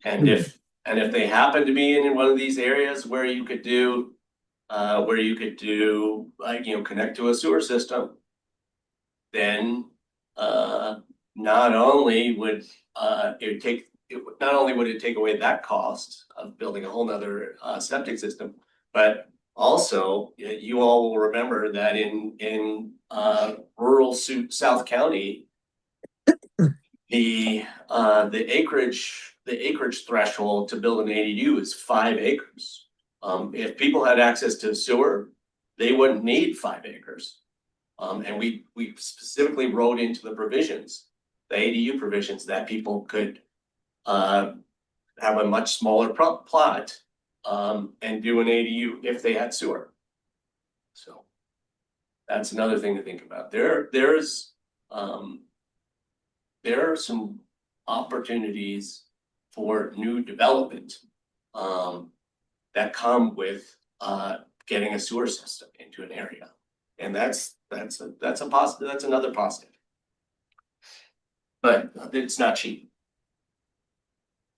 And if they happen to be in one of these areas where you could do connect to a sewer system, then not only would it take away that cost of building a whole nother septic system, but also, you all will remember that in rural South County, the acreage threshold to build an ADU is 5 acres. If people had access to sewer, they wouldn't need 5 acres. And we specifically wrote into the provisions, the ADU provisions, that people could have a much smaller plot and do an ADU if they had sewer. So that's another thing to think about. There are some opportunities for new development that come with getting a sewer system into an area. And that's a positive, that's another positive. But it's not cheap.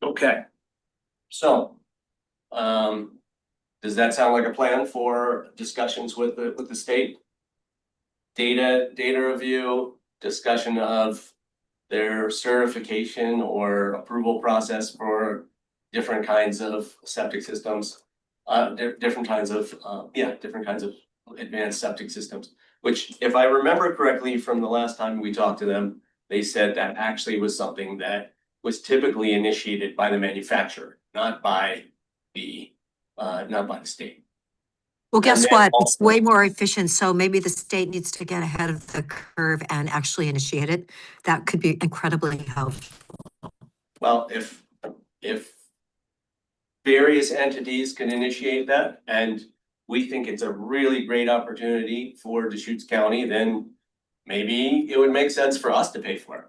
Okay. So, does that sound like a plan for discussions with the state? Data review, discussion of their certification or approval process for different kinds of septic systems, different kinds of advanced septic systems, which, if I remember correctly from the last time we talked to them, they said that actually was something that was typically initiated by the manufacturer, not by the state. Well, guess And then what? It's also- way more efficient, so maybe the state needs to get ahead of the curve and actually initiate it. That could be incredibly helpful. Well, if various entities can initiate that, and we think it's a really great opportunity for Deschutes County, then maybe it would make sense for us to pay for it.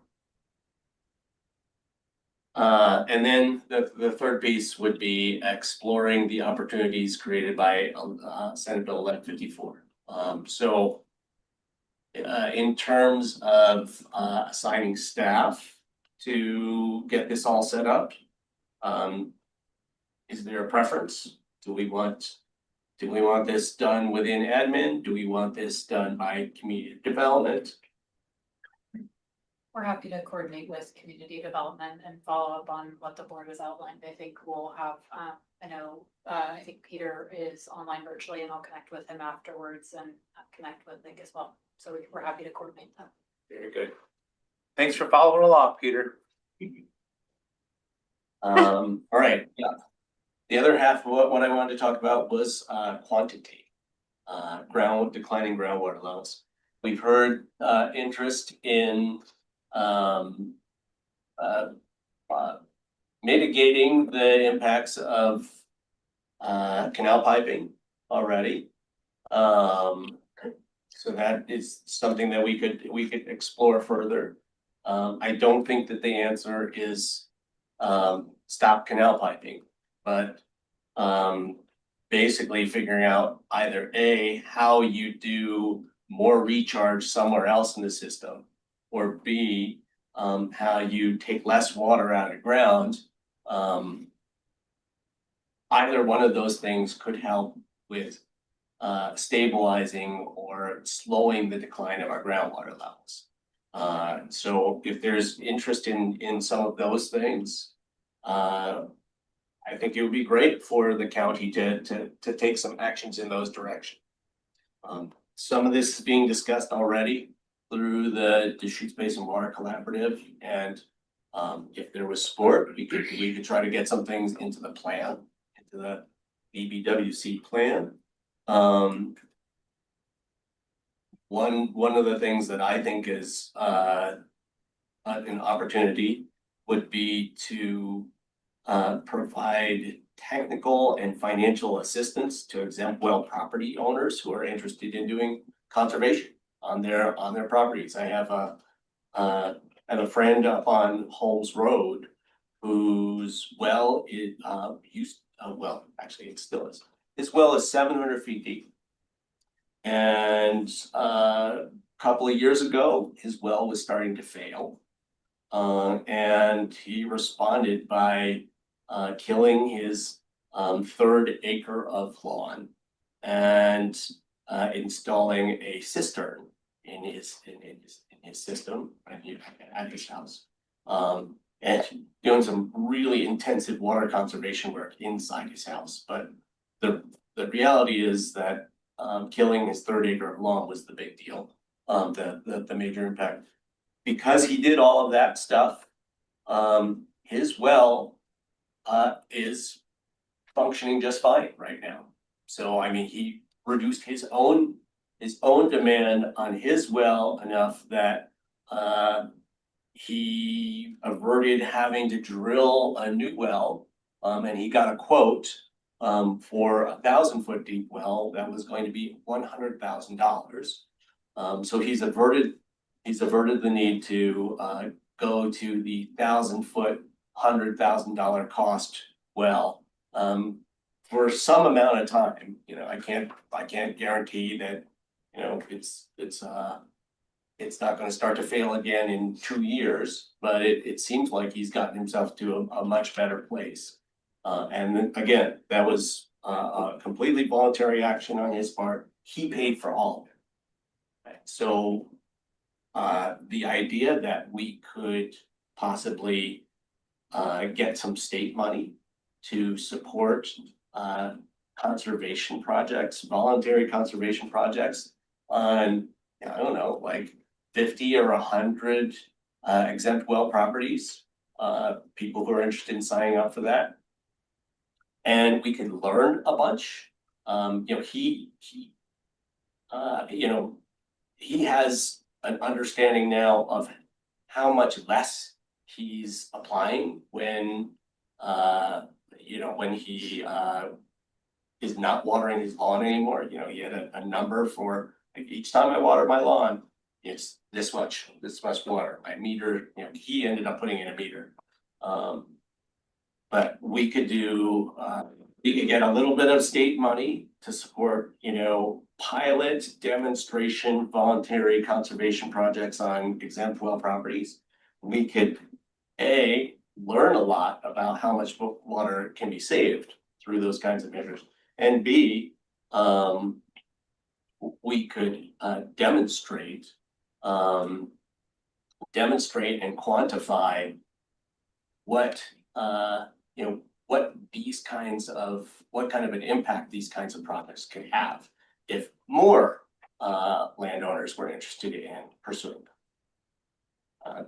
And then the third piece would be exploring the opportunities created by Senate Bill 1154. So in terms of assigning staff to get this all set up, is there a preference? Do we want this done within admin? Do we want this done by community development? We're happy to coordinate with community development and follow up on what the board has outlined. I think we'll have, I think Peter is online virtually, and I'll connect with him afterwards and connect with Nick as well. So we're happy to coordinate that. Very good. Thanks for following along, Peter. All right, yeah. The other half of what I wanted to talk about was quantity, declining groundwater levels. We've heard interest in mitigating the impacts of canal piping already. So that is something that we could explore further. I don't think that the answer is stop canal piping, but basically figuring out either A, how you do more recharge somewhere else in the system, or B, how you take less water out of the ground. Either one of those things could help with stabilizing or slowing the decline of our groundwater levels. So if there's interest in some of those things, I think it would be great for the county to take some actions in those directions. Some of this is being discussed already through the Deschutes Basin Water Collaborative, and if there was support, we could try to get some things into the plan, into the BBWC plan. One of the things that I think is an opportunity would be to provide technical and financial assistance to exempt well property owners who are interested in doing conservation on their properties. I have a friend up on Holmes Road whose well actually it still is. His well is 700 feet deep. And a couple of years ago, his well was starting to fail. And he responded by killing his third acre of lawn and installing a cistern in his system at his house, and doing some really intensive water conservation work inside his house. But the the reality is that killing his 30-acre lawn was the big deal, the major impact. Because he did all of that stuff, his well is functioning just fine right now. So I mean, he reduced his own demand on his well enough that he averted having to drill a new well. And he got a quote for a 1,000-foot deep well that was going to be $100,000. So he's averted the need to go to the 1,000-foot, $100,000 cost well for some amount of time. You know, I can't guarantee that, you know, it's not gonna start to fail again in 2 years, but it seems like he's gotten himself to a much better place. And then again, that was a completely voluntary action on his part. He paid for all of it. Right? So the idea that we could possibly get some state money to support conservation projects, voluntary conservation projects on, I don't know, like 50 or 100 exempt well properties, people who are interested in signing up for that. And we could learn a bunch. You know, he has an understanding now of how much less he's applying when when he is not watering his lawn anymore. You know, he had a number for, like, each time I water my lawn, it's this much water. My meter, you know, he ended up putting in a meter. But we could do, we could get a little bit of state money to support, you know, pilot demonstration, voluntary conservation projects on exempt well properties. We could learn a lot about how much water can be saved through those kinds of measures, and B, we could demonstrate and quantify what what kind of an impact these kinds of projects could have if more landowners were interested in pursuing them.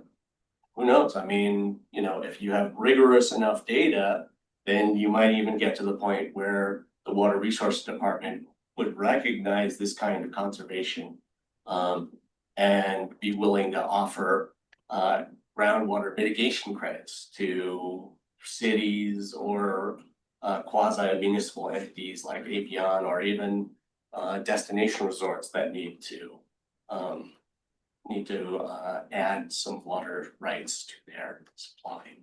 Who knows? I mean, you know, if you have rigorous enough data, then you might even get to the point where the Water Resources Department would recognize this kind of conservation and be willing to offer groundwater mitigation credits to cities or quasi-municipal entities like Apion, or even destination resorts that need to add some water rights to their supply.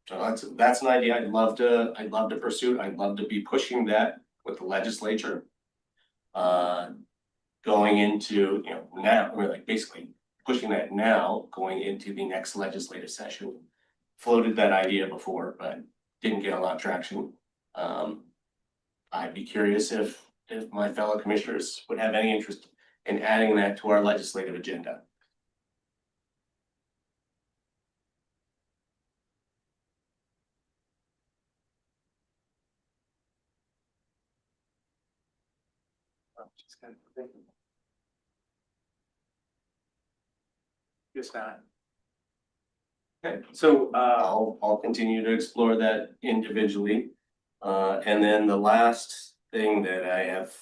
So that's an idea I'd love to pursue. I'd love to be pushing that with the legislature. Going into, you know, now, we're like basically pushing that now, going into the next legislative session. Floated that idea before, but didn't get a lot of traction. I'd be curious if my fellow commissioners would have any interest in adding that to our legislative agenda. Just not. Okay, so I'll continue to explore that individually. And then the last thing that I have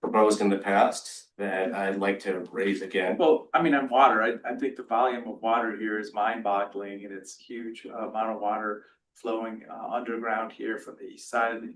proposed in the past that I'd like to raise again. well, I mean, on water, I think the volume of water here is mind-boggling, and it's huge amount of water flowing underground here from the east side of the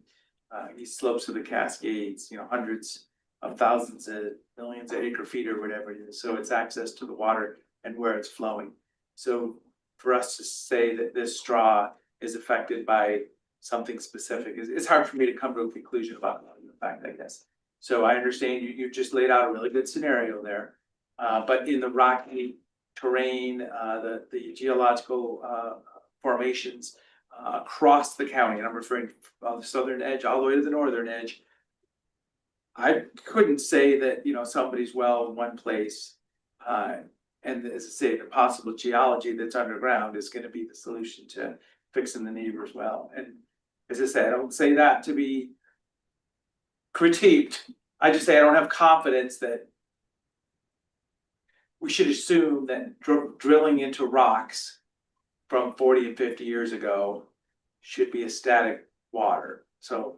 east slopes of the Cascades, you know, hundreds of thousands of millions of acre feet or whatever it is. So it's access to the water and where it's flowing. So for us to say that this straw is affected by something specific, it's hard for me to come to a conclusion about the fact, I guess. So I understand you just laid out a really good scenario there. But in the rocky terrain, the geological formations across the county, and I'm referring from the southern edge all the way to the northern edge, I couldn't say that, you know, somebody's well in one place, and as I say, the possible geology that's underground is going to be the solution to fixing the neighbor's well. And as I said, I don't say that to be critiqued. I just say I don't have confidence that we should assume that drilling into rocks from 40 and 50 years ago should be a static water, so.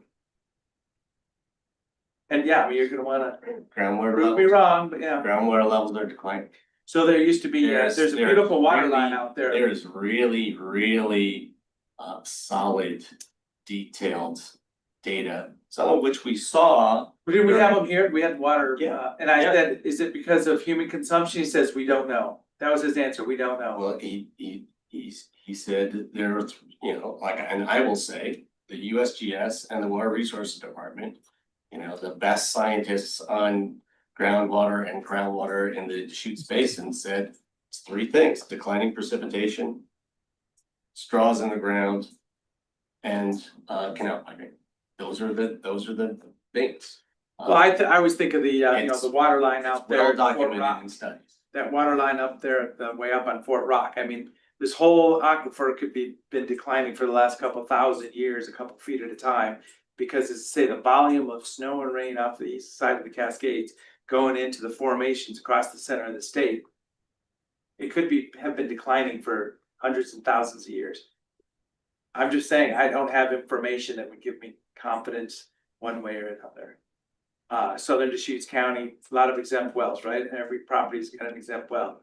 And yeah, I mean, you're gonna wanna Groundwater prove me levels, wrong, but yeah. groundwater levels are declining. So there used to be, there's a beautiful water line really- out there. There's really solid, detailed data, some of which we saw. Did we have them here? We had water, Yeah. and I Yeah. said, is it because of human consumption? He says, we don't know. That was his answer, we don't know. Well, he said there's, you know, like, and I will say, the USGS and the Water Resources Department, you know, the best scientists on groundwater and groundwater in the Deschutes Basin said it's three things: declining precipitation, straws in the ground, and canal piping. Those are the things. Well, I always think of the, you know, It's the water line out there. Well at Fort documented Rock. in studies. That water line up there, the way up on Fort Rock, I mean, this whole aquifer could been declining for the last couple thousand years, a couple feet at a time. Because as I say, the volume of snow and rain off the east side of the Cascades going into the formations across the center of the state. It could have been declining for hundreds and thousands of years. I'm just saying, I don't have information that would give me confidence one way or another. Southern Deschutes County, a lot of exempt wells, right? Every property's got an exempt well.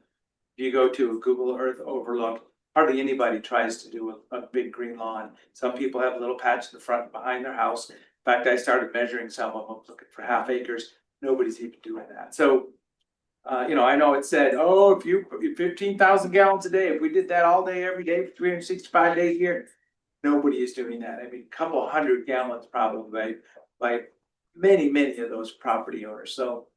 If you go to a Google Earth overlook, hardly anybody tries to do a big green lawn. Some people have a little patch in the front and behind their house. In fact, I started measuring some of them, looking for half acres. Nobody's even doing that. So, you know, I know it said, oh, if you 15,000 gallons a day, if we did that all day, every day, for 365 days a year, nobody is doing that. I mean, a couple 100 gallons probably by many of those property owners. So.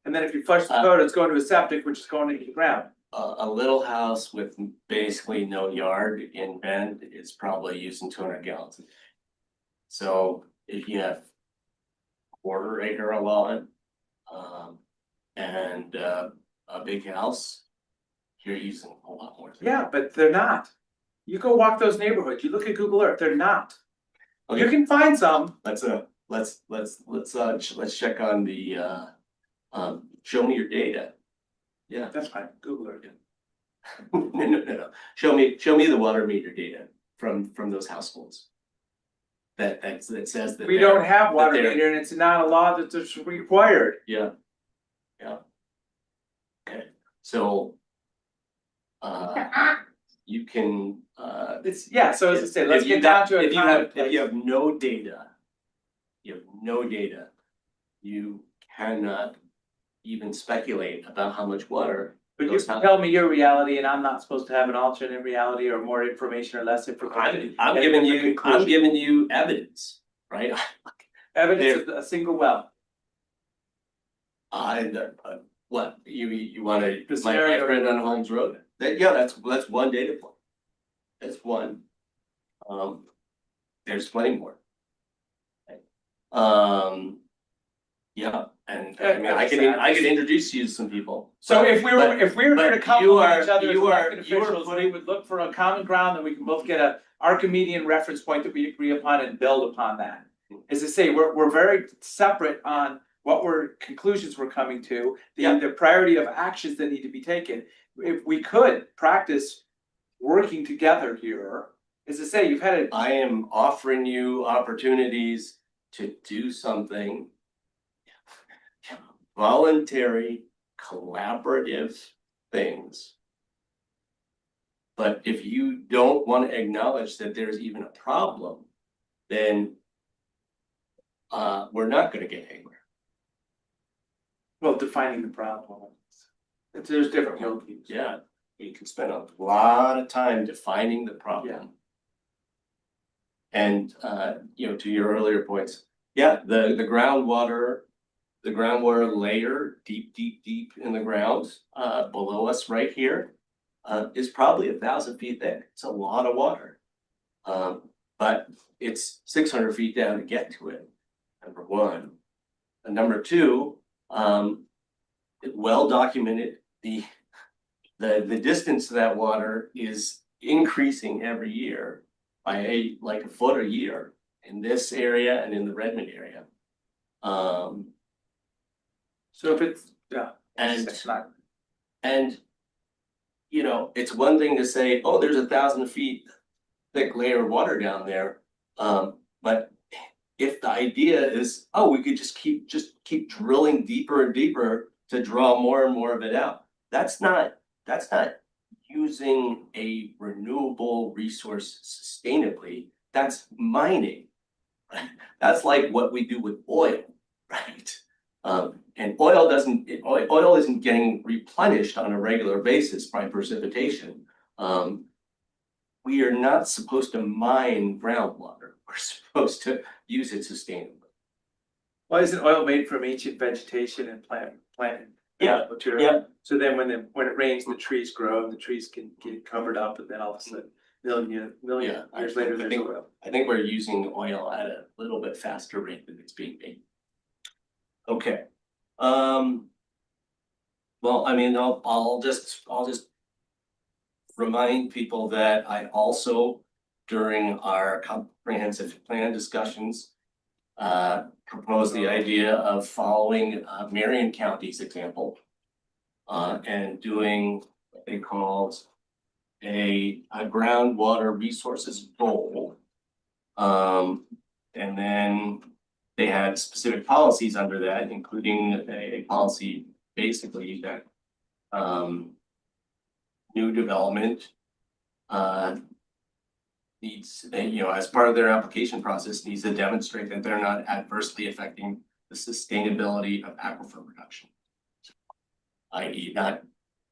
And then if you flush the toilet, it's going to a septic, which is going into the ground. A little house with basically no yard in Bend is probably using 200 gallons a day. So if you have quarter acre allotment, and a big house, you're using a lot more. Yeah, but they're not. You go walk those neighborhoods, you look at Google Earth, they're not. Okay. You can find some. Let's check on the show me your data. Yeah. That's fine, Google Earth. No. Show me the water meter data from those households. That says that We they're- don't have water that they're- meter and it's not a law that's required. Yeah. Okay, so. You can, It's, yeah, so as I say, let's if you get down got- to a if you common have, if place. you have no data. You cannot even speculate about how much water. But you goes can out. tell me your reality and I'm not supposed to have an alternate reality or more information or less information. I'm And giving the you, conclusion. I'm giving you evidence, right? Evidence of a single well. What, you wanna, The my scenario- friend on Holmes Road, yeah, that's one data point. That's one. There's plenty more. Yeah, and I mean, I can introduce you to some people. So if we were but- here but to compliment you each other as are elected officials, we would look for a common ground that we can both get a Archimedean reference point that we agree upon and build upon that. As I say, we're very separate on what conclusions we're coming to, the priority of actions that need to be taken. If we could practice working together here, as I say, you've had a. I am offering you opportunities to do something. Voluntary, collaborative things. But if you don't want to acknowledge that there's even a problem, then we're not gonna get anywhere. Well, defining the problem. There's different worldviews. Yeah, you can spend a lot of time defining the problem. And you know, to your earlier points, the groundwater layer deep in the ground below us right here is probably 1,000 feet thick. It's a lot of water. But it's 600 feet down to get to it, number one. And number two, well documented, the distance to that water is increasing every year by like a foot a year. in this area and in the Redmond area. So if it's, yeah. And- it's not- And, you know, it's one thing to say, oh, there's 1,000 feet thick layer of water down there. But if the idea is, oh, we could just keep drilling deeper and deeper to draw more and more of it out. That's not using a renewable resource sustainably. That's mining. Right? That's like what we do with oil, right? And oil isn't getting replenished on a regular basis by precipitation. We are not supposed to mine groundwater. We're supposed to use it sustainably. Why isn't oil made from ancient vegetation and plant Yeah, material? yeah. So then when it rains, the trees grow and the trees can get covered up, and then all of a sudden, million Yeah, years later, I there's think- oil. I think we're using oil at a little bit faster rate than it's being made. Okay. Well, I mean, I'll just remind people that I also, during our comprehensive plan discussions, proposed the idea of following Marion County's example and doing what they called a groundwater resources goal. And then they had specific policies under that, including a policy basically that new development needs, you know, as part of their application process, needs to demonstrate that they're not adversely affecting the sustainability of aquifer production. i.e. not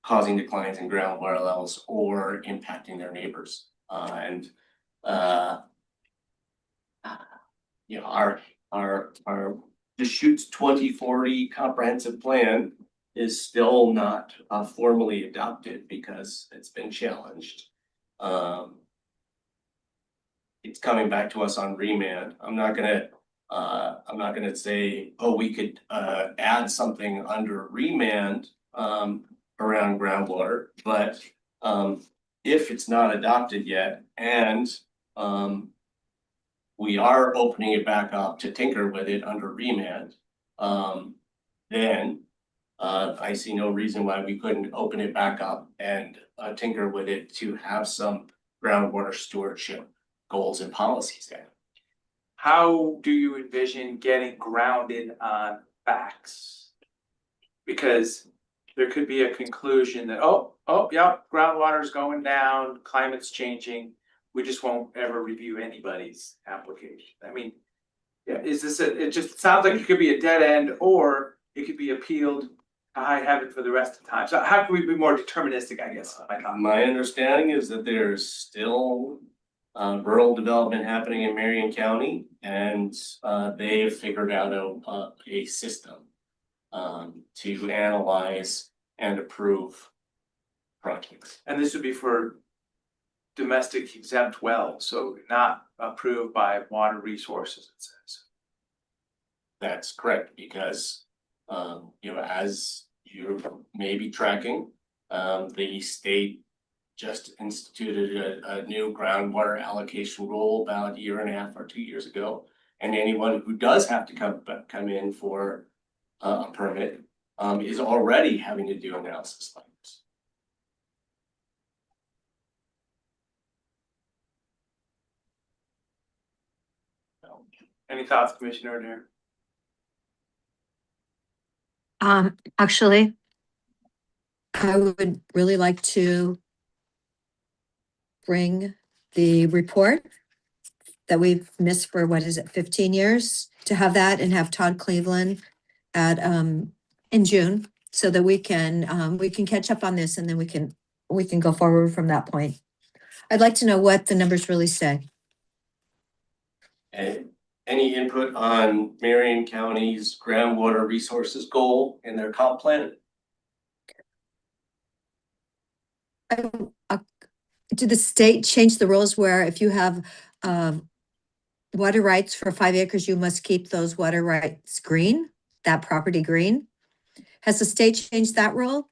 causing declines in groundwater levels or impacting their neighbors. You know, our Deschutes 2040 comprehensive plan is still not formally adopted because it's been challenged. It's coming back to us on remand. I'm not gonna say, oh, we could add something under remand around groundwater, but if it's not adopted yet and we are opening it back up to tinker with it under remand, then I see no reason why we couldn't open it back up and tinker with it to have some groundwater stewardship goals and policies there. How do you envision getting grounded on facts? Because there could be a conclusion that, yeah, groundwater's going down, climate's changing. We just won't ever review anybody's application. I mean, yeah, is this it just sounds like it could be a dead end, or it could be appealed to high heaven for the rest of the time. So how can we be more deterministic, I guess? My understanding is that there's still rural development happening in Marion County, and they have figured out a system to analyze and approve projects. And this would be for domestic exempt wells, so not approved by Water Resources, it says. That's correct, because you know, as you may be tracking, the state just instituted a new groundwater allocation rule about 1.5 years or 2 years ago. And anyone who does have to come in for a permit is already having to do analysis like this. Any thoughts, Commissioner Adair? Actually, I would really like to bring the report that we've missed for, 15 years, to have that and have Todd Cleveland at, in June, so that we can catch up on this, and then we can go forward from that point. I'd like to know what the numbers really say. And any input on Marion County's groundwater resources goal in their comp plan? Did the state change the rules where if you have water rights for 5 acres, you must keep those water rights green, that property green? Has the state changed that rule?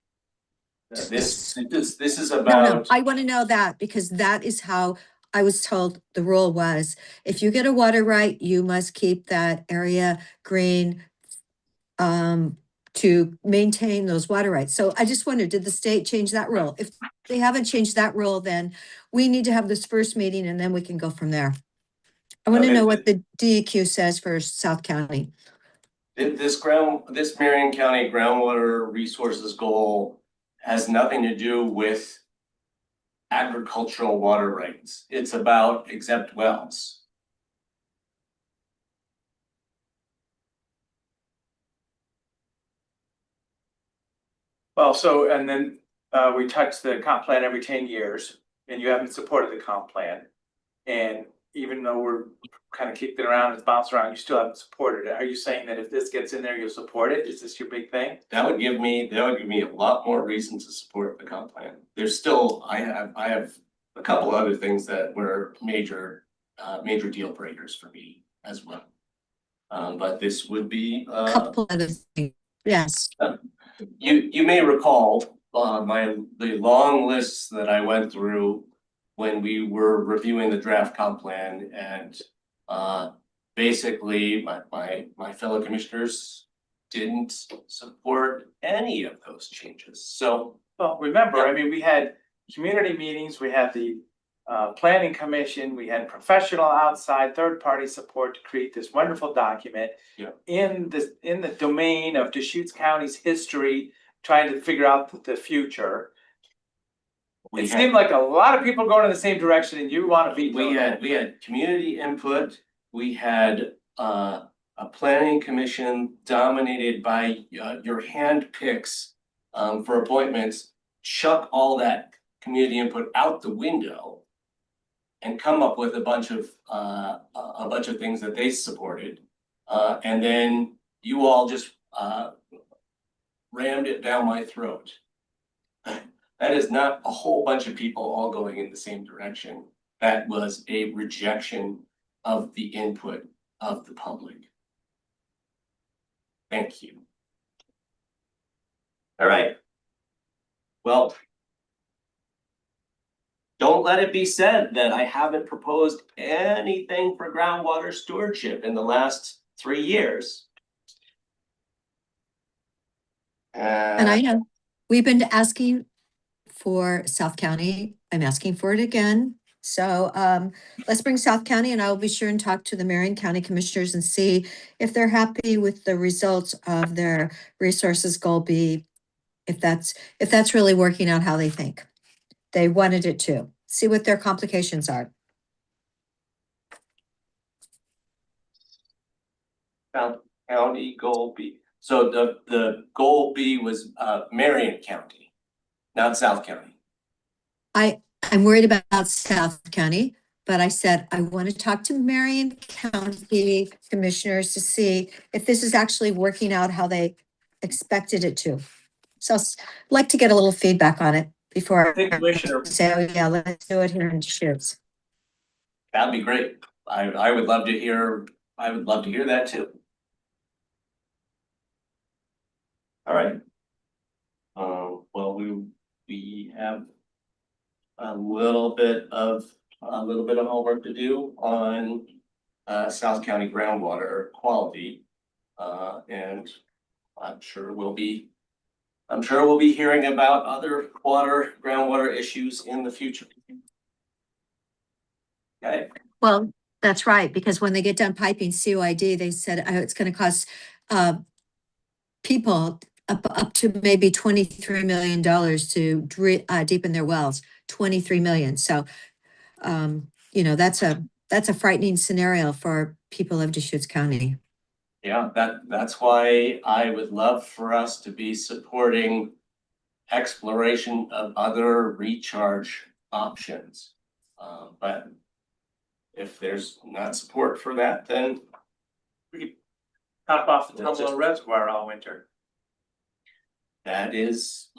This is No, about. I want to know that, because that is how I was told the rule was, if you get a water right, you must keep that area green to maintain those water rights. So I just wondered, did the state change that rule? If they haven't changed that rule, then we need to have this first meeting and then we can go from there. I want to know what the DEQ says for South County. This Marion County groundwater resources goal has nothing to do with agricultural water rights. It's about exempt wells. Well, so, and then, we touch the comp plan every 10 years, and you haven't supported the comp plan. And even though we're kind of kicking it around, it's bounced around, you still haven't supported it. Are you saying that if this gets in there, you'll support it? Is this your big thing? That would give me a lot more reason to support the comp plan. There's still, I have a couple other things that were major deal breakers for me as well. But this would be, Couple other things, yes. You may recall, the long lists that I went through when we were reviewing the draft comp plan, and basically my fellow commissioners didn't support any of those changes. So, Well, remember, I mean, we had community meetings, we had the planning commission, we had professional outside third-party support to create this wonderful document. Yeah. In the domain of Deschutes County's history, trying to figure out the future. It seemed like a lot of people going in the same direction, and you want to be. we had community input, we had a planning commission dominated by your hand picks for appointments. Chuck all that community input out the window and come up with a bunch of things that they supported. And then you all just rammed it down my throat. That is not a whole bunch of people all going in the same direction. That was a rejection of the input of the public. Thank you. All right. Well, don't let it be said that I haven't proposed anything for groundwater stewardship in the last 3 years. And I know, we've been asking for South County. I'm asking for it again. So let's bring South County, and I will be sure and talk to the Marion County Commissioners and see if they're happy with the results of their resources goal B, if that's really working out how they think. They wanted it to. See what their complications are. South County goal B. So the goal B was Marion County, not South County. I'm worried about South County, but I said I want to talk to Marion County Commissioners to see if this is actually working out how they expected it to. So I'd like to get a little feedback on it before I say, oh yeah, let's do it here in Deschutes. That'd be great. I would love to hear that too. All right. Well, we have a little bit of homework to do on South County groundwater quality. And I'm sure we'll be hearing about other groundwater issues in the future. Okay. Well, that's right, because when they get done piping COID, they said it's going to cost people up to maybe $23 million to deepen their wells. 23 million. So, you know, that's a frightening scenario for people of Deschutes County. Yeah, that's why I would love for us to be supporting exploration of other recharge options. But if there's not support for that, then We could top off the Tumalo Reservoir all winter. that's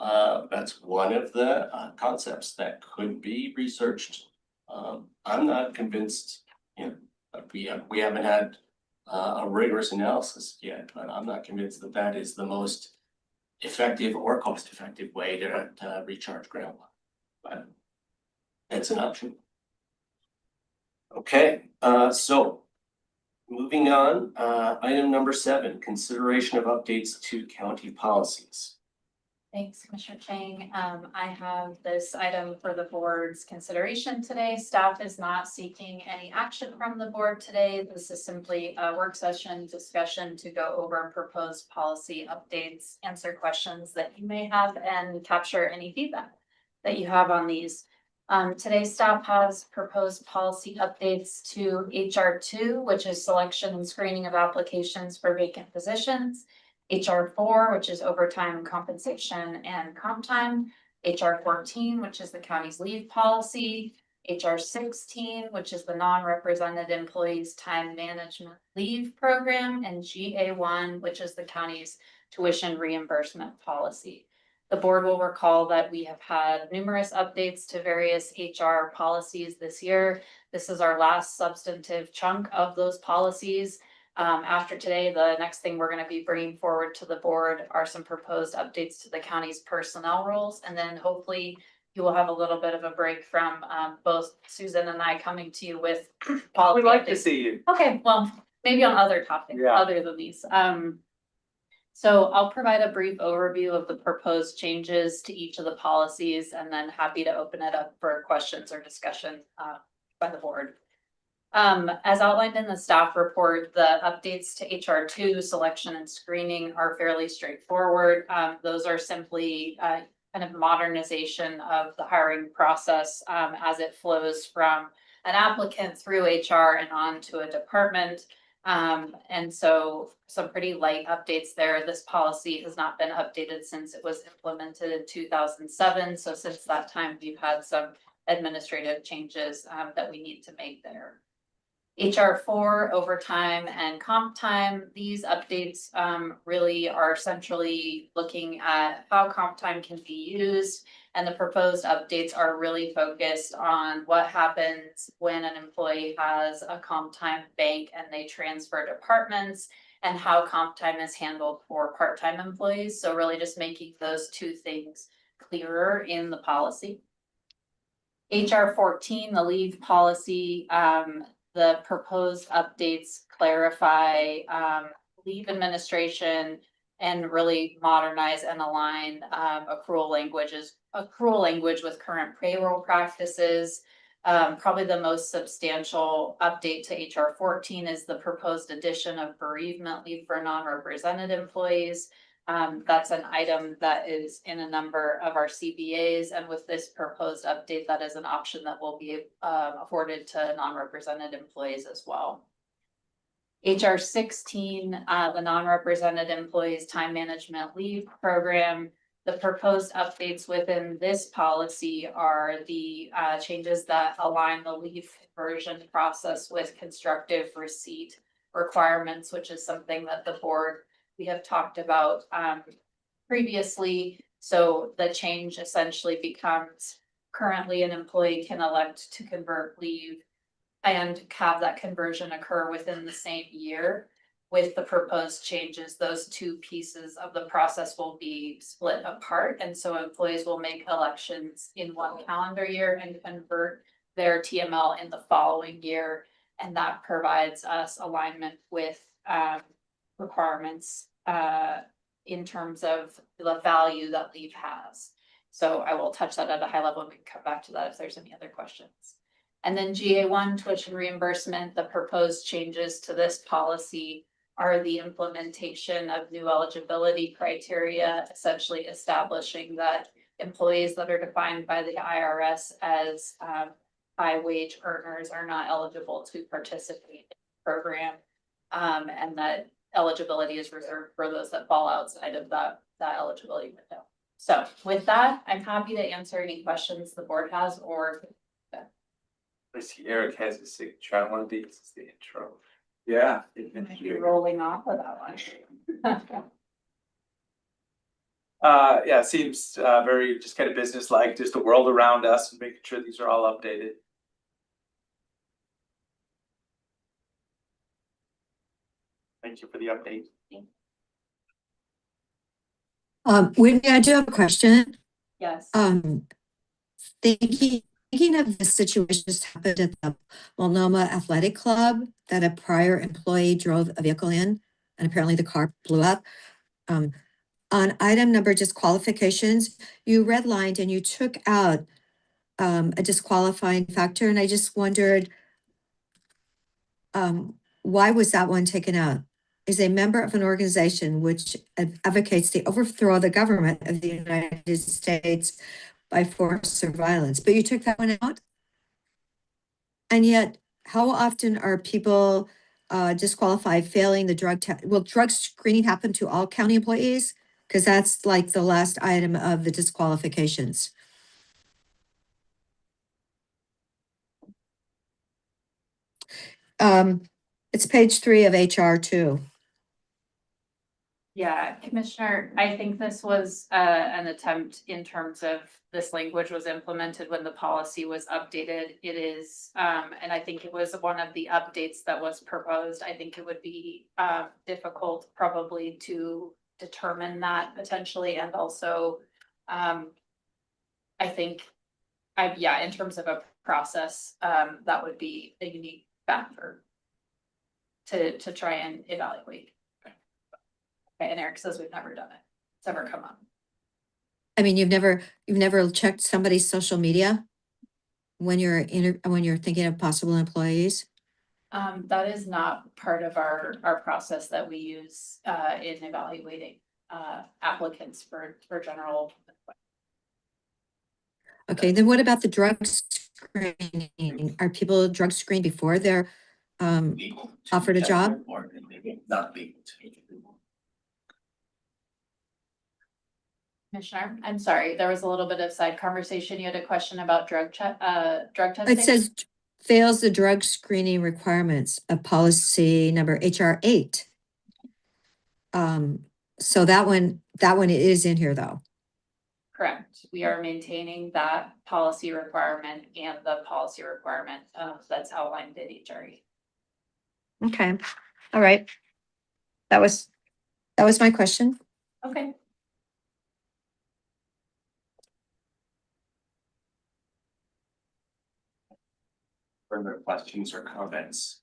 one of the concepts that could be researched. I'm not convinced, you know, we haven't had a rigorous analysis yet, but I'm not convinced that that is the most effective or cost-effective way to recharge groundwater. But it's an option. Okay, so moving on, item number 7, consideration of updates to county policies. Thanks, Commissioner Chang. I have this item for the board's consideration today. Staff is not seeking any action from the board today. This is simply a work session discussion to go over proposed policy updates, answer questions that you may have, and capture any feedback that you have on these. Today, staff has proposed policy updates to HR 2, which is selection and screening of applications for vacant positions. HR 4, which is overtime compensation and comp time. HR 14, which is the county's leave policy. HR 16, which is the non-represented employees time management leave program. And GA 1, which is the county's tuition reimbursement policy. The board will recall that we have had numerous updates to various HR policies this year. This is our last substantive chunk of those policies. After today, the next thing we're going to be bringing forward to the board are some proposed updates to the county's personnel rules. And then hopefully you will have a little bit of a break from both Susan and I coming to you with policy. We'd like to updates. see you. Okay, well, maybe on other topics Yeah. other than these. So I'll provide a brief overview of the proposed changes to each of the policies and then happy to open it up for questions or discussion by the board. As outlined in the staff report, the updates to HR 2 selection and screening are fairly straightforward. Those are simply kind of modernization of the hiring process as it flows from an applicant through HR and on to a department. And so some pretty light updates there. This policy has not been updated since it was implemented in 2007. So since that time, we've had some administrative changes that we need to make there. HR 4, overtime and comp time. These updates really are centrally looking at how comp time can be used. And the proposed updates are really focused on what happens when an employee has a comp time bank and they transfer departments and how comp time is handled for part-time employees. So really just making those two things clearer in the policy. HR 14, the leave policy, the proposed updates clarify leave administration and really modernize and align accrual language with current payroll practices. Probably the most substantial update to HR 14 is the proposed addition of bereavement leave for non-represented employees. That's an item that is in a number of our CBAs, and with this proposed update, that is an option that will be afforded to non-represented employees as well. HR 16, the non-represented employees time management leave program. The proposed updates within this policy are the changes that align the leave conversion process with constructive receipt requirements, which is something that the board we have talked about previously. So the change essentially becomes currently an employee can elect to convert leave and have that conversion occur within the same year. With the proposed changes, those two pieces of the process will be split apart. And so employees will make elections in one calendar year and convert their TML in the following year. And that provides us alignment with requirements in terms of the value that leave has. So I will touch that at a high level and we can come back to that if there's any other questions. And then GA1 tuition reimbursement, the proposed changes to this policy are the implementation of new eligibility criteria, essentially establishing that employees that are defined by the IRS as high wage earners are not eligible to participate in the program, and that eligibility is reserved for those that fall outside of that eligibility window. So with that, I'm happy to answer any questions the board has or. I see Eric has a signature on one of these, it's the intro. Yeah. Might be rolling off of that one. Yeah, it seems very just kind of business-like, just the world around us and making sure these are all updated. Thank you for the update. Whitney, I do have a question. Yes. Thinking thinking of the situation that happened at the Multnomah Athletic Club that a prior employee drove a vehicle in and apparently the car blew up. On item number disqualifications, you redlined and you took out a disqualifying factor, and I just wondered why was that one taken out? Is a member of an organization which advocates the overthrow of the government of the United States by force or violence, but you took that one out? And yet, how often are people disqualified failing the drug test? Will drug screening happen to all county employees? Because that's like the last item of the disqualifications. It's page 3 of HR 2. Yeah, Commissioner, I think this was an attempt in terms of this language was implemented when the policy was updated. It is, and I think it was one of the updates that was proposed. I think it would be difficult probably to determine that potentially, and also I think in terms of a process, that would be a unique factor to try and evaluate. Okay, and Eric says we've never done it. It's never come up. I mean, you've never checked somebody's social media when you're thinking of possible employees? That is not part of our process that we use in evaluating applicants for general. Okay, then what about the drug screening? Are people drug screened before they're offered a job? Or not legal to. Commissioner, I'm sorry, there was a little bit of side conversation. You had a question about drug testing? It says fails the drug screening requirements of policy number HR 8. So that one is in here though. Correct. We are maintaining that policy requirement and the policy requirement that's outlined in HR 8. Okay, all right. That was my question. Okay. Further questions or comments?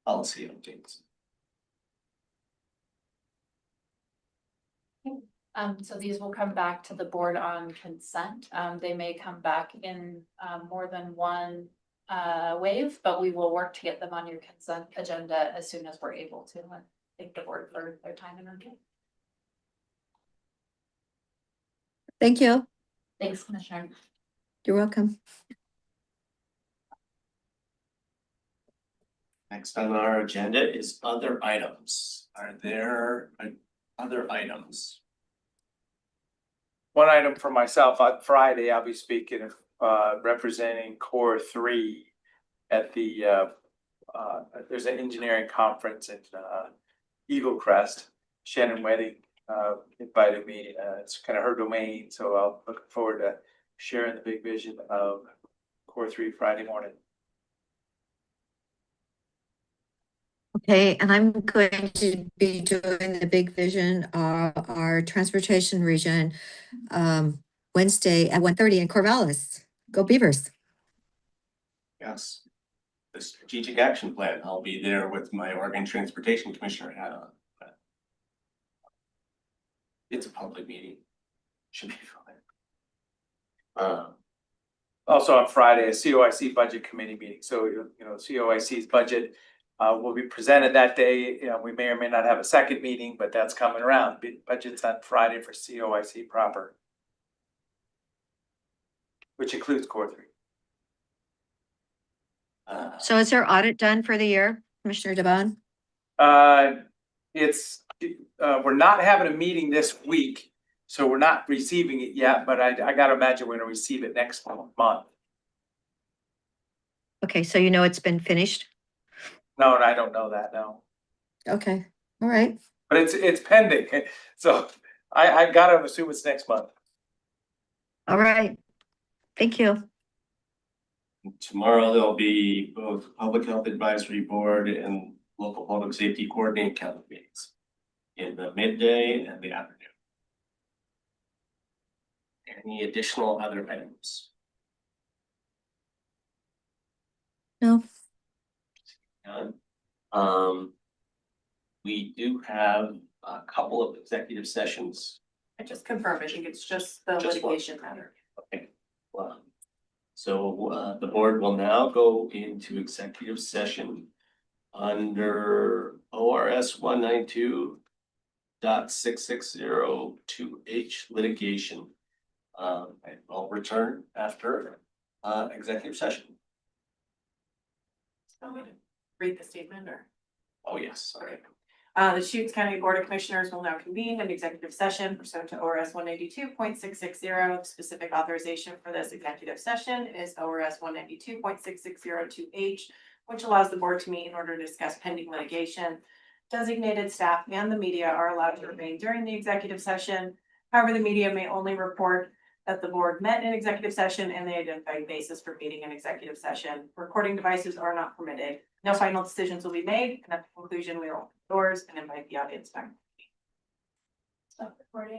Policy updates. So these will come back to the board on consent. They may come back in more than one wave, but we will work to get them on your consent agenda as soon as we're able to. And thank the board for their time and review. Thank you. Thanks, Commissioner. You're welcome. Next on our agenda is other items. Are there other items? One item for myself, on Friday, I'll be speaking, representing Core 3 at the, there's an engineering conference in Eagle Crest. Shannon Wedding invited me. It's kind of her domain, so I'll look forward to sharing the big vision of Core 3 Friday morning. Okay, and I'm going to be doing the big vision, our transportation region, Wednesday at 1:30 in Corvallis. Go Beavers. Yes. The strategic action plan. I'll be there with my Oregon Transportation Commissioner hat on. But it's a public meeting. Should be fine. Also on Friday, a COIC budget committee meeting. So, you know, COIC's budget will be presented that day. You know, we may or may not have a second meeting, but that's coming around. Budget's on Friday for COIC proper, which includes Core 3. So is their audit done for the year, Commissioner DeBonne? We're not having a meeting this week, so we're not receiving it yet, but I gotta imagine we're gonna receive it next month. Okay, so you know it's been finished? No, and I don't know that, no. Okay, all right. But it's pending, so I gotta assume it's next month. All right. Thank you. Tomorrow there'll be both Public Health Advisory Board and Local Public Safety Coordinating Council meetings in the midday and the afternoon. Any additional other items? No, None. We do have a couple of executive sessions. I just confirmed, I think it's just the Just one. litigation matter. Okay. Well, so the board will now go into executive session under ORS 192.660 litigation. And I'll return after executive session. Read the statement or? Oh, yes, sorry. The Deschutes County Board of Commissioners will now convene an executive session pursuant to ORS 192.660. Specific authorization for this executive session is ORS 192.6602H, which allows the board to meet in order to discuss pending litigation. Designated staff and the media are allowed to remain during the executive session. However, the media may only report that the board met in executive session and the identified basis for meeting in executive session. Recording devices are not permitted. No final decisions will be made, and at the conclusion, we will open doors and invite the audience back. Stop recording.